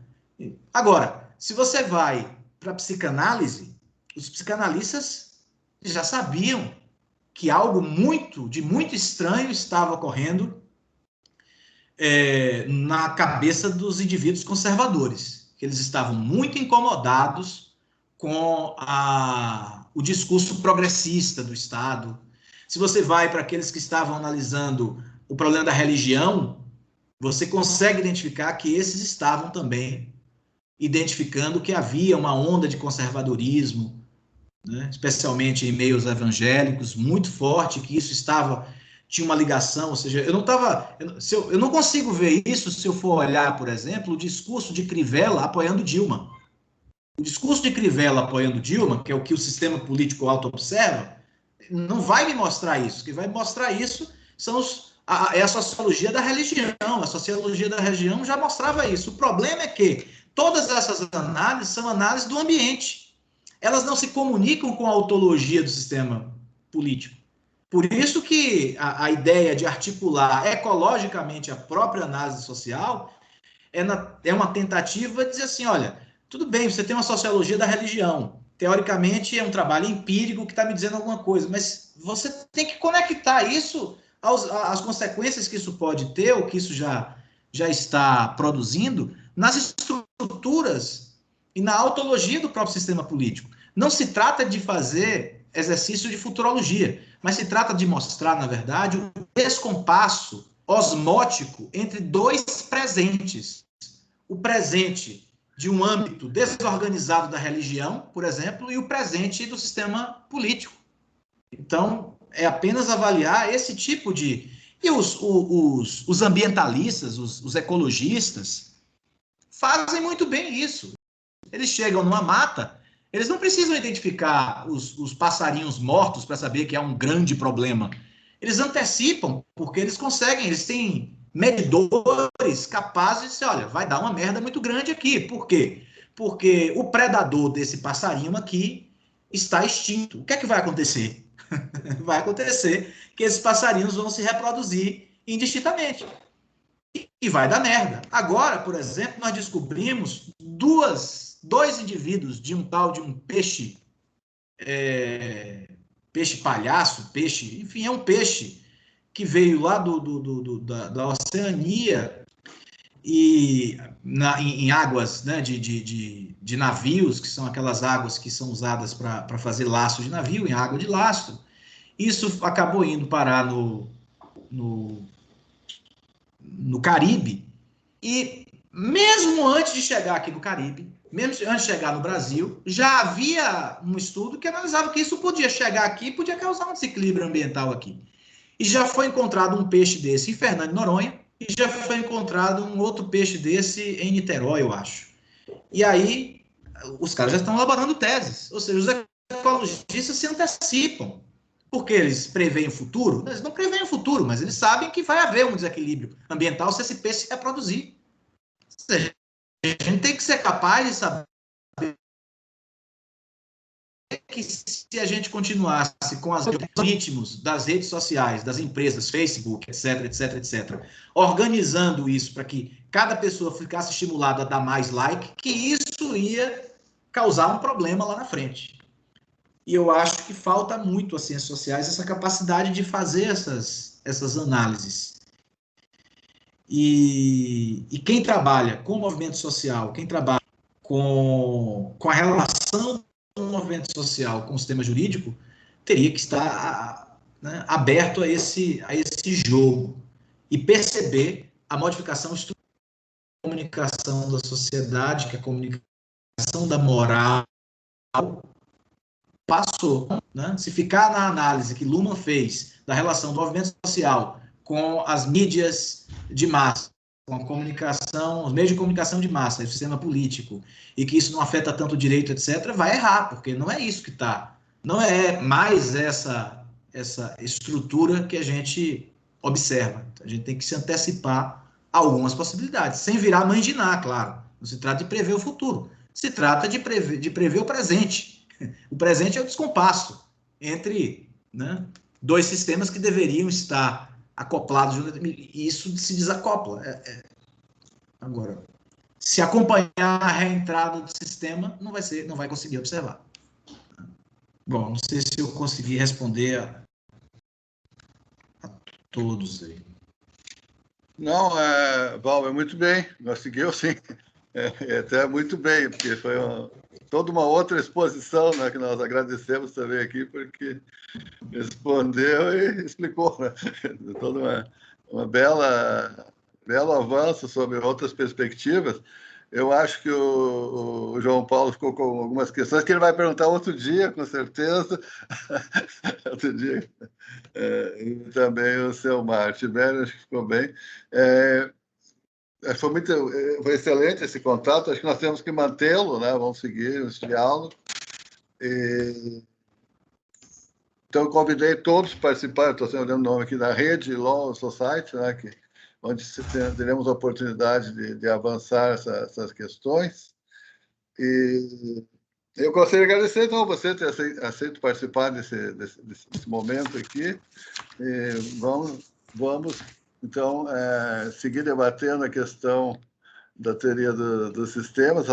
Agora, se você vai para a psicanálise, os psicanalistas já sabiam que algo de muito estranho estava ocorrendo na cabeça dos indivíduos conservadores, que eles estavam muito incomodados com o discurso progressista do Estado. Se você vai para aqueles que estavam analisando o problema da religião, você consegue identificar que esses estavam também identificando que havia uma onda de conservadorismo, né, especialmente em meios evangélicos, muito forte, que isso tinha uma ligação, ou seja, eu não consigo ver isso se eu for olhar, por exemplo, o discurso de Crivella apoiando Dilma. O discurso de Crivella apoiando Dilma, que é o que o sistema político auto-observa, não vai me mostrar isso. O que vai mostrar isso é a sociologia da religião. A sociologia da religião já mostrava isso. O problema é que todas essas análises são análises do ambiente. Elas não se comunicam com a ontologia do sistema político. Por isso que a ideia de articular ecologicamente a própria análise social é uma tentativa de dizer assim, olha, tudo bem, você tem uma sociologia da religião. Teoricamente, é um trabalho empírico que está me dizendo alguma coisa, mas você tem que conectar isso às consequências que isso pode ter, ou que isso já está produzindo, nas estruturas e na autologia do próprio sistema político. Não se trata de fazer exercício de futurologia, mas se trata de mostrar, na verdade, o descompasso osmótico entre dois presentes. O presente de um âmbito desorganizado da religião, por exemplo, e o presente do sistema político. Então, é apenas avaliar esse tipo de... E os ambientalistas, os ecologistas, fazem muito bem isso. Eles chegam numa mata, eles não precisam identificar os passarinhos mortos para saber que há um grande problema. Eles antecipam, porque eles conseguem, eles têm medidores capazes de dizer, olha, vai dar uma merda muito grande aqui. Por quê? Porque o predador desse passarinho aqui está extinto. O que é que vai acontecer? Vai acontecer que esses passarinhos vão se reproduzir indistintamente. E vai dar merda. Agora, por exemplo, nós descobrimos dois indivíduos de um tal de um peixe, peixe palhaço, enfim, é um peixe que veio lá da Oceania e em águas, né, de navios, que são aquelas águas que são usadas para fazer laço de navio, em água de lastro. Isso acabou indo parar no Caribe, e mesmo antes de chegar aqui no Caribe, mesmo antes de chegar no Brasil, já havia um estudo que analisava que isso podia chegar aqui, podia causar um desequilíbrio ambiental aqui. E já foi encontrado um peixe desse em Fernando de Noronha, e já foi encontrado um outro peixe desse em Niterói, eu acho. E aí, os caras já estão elaborando teses, ou seja, os ecologistas se antecipam. Porque eles preveem o futuro? Eles não preveem o futuro, mas eles sabem que vai haver um desequilíbrio ambiental se esse peixe se reproduzir. Ou seja, a gente tem que ser capaz de saber que se a gente continuasse com os ritmos das redes sociais, das empresas, Facebook, etc, etc, etc, organizando isso para que cada pessoa ficasse estimulada a dar mais like, que isso ia causar um problema lá na frente. E eu acho que falta muito às ciências sociais essa capacidade de fazer essas análises. E quem trabalha com o movimento social, quem trabalha com a relação do movimento social com o sistema jurídico, teria que estar, né, aberto a esse jogo e perceber a modificação estrutural da comunicação da sociedade, que a comunicação da moral passou. Né? Se ficar na análise que Luhmann fez da relação do movimento social com as mídias de massa, com a comunicação, os meios de comunicação de massa, o sistema político, e que isso não afeta tanto o direito, etc., vai errar, porque não é isso que está. Não é mais essa estrutura que a gente observa. A gente tem que se antecipar a algumas possibilidades, sem virar mãe de Ná, claro. Não se trata de prever o futuro, se trata de prever o presente. O presente é o descompasso entre, né, dois sistemas que deveriam estar acoplados, e isso se desacopla. Agora, se acompanhar a reentrada do sistema, não vai conseguir observar. Bom, não sei se eu consegui responder a todos aí. Não, Val, muito bem, nós seguimos sim, até muito bem, porque foi toda uma outra exposição, né, que nós agradecemos também aqui, porque respondeu e explicou, né, toda uma belo avanço sobre outras perspectivas. Eu acho que o João Paulo ficou com algumas questões que ele vai perguntar outro dia, com certeza. Outro dia. E também o seu Martibério, acho que ficou bem. Foi excelente esse contato, acho que nós temos que mantê-lo, né? Vamos seguir esse diálogo. Então, convidei todos para participar, estou olhando o nome aqui da rede Law Society, né? Onde teremos a oportunidade de avançar essas questões. E eu gostaria de agradecer, então, você ter aceito participar desse momento aqui. E vamos então, seguir debatendo a questão da teoria dos sistemas,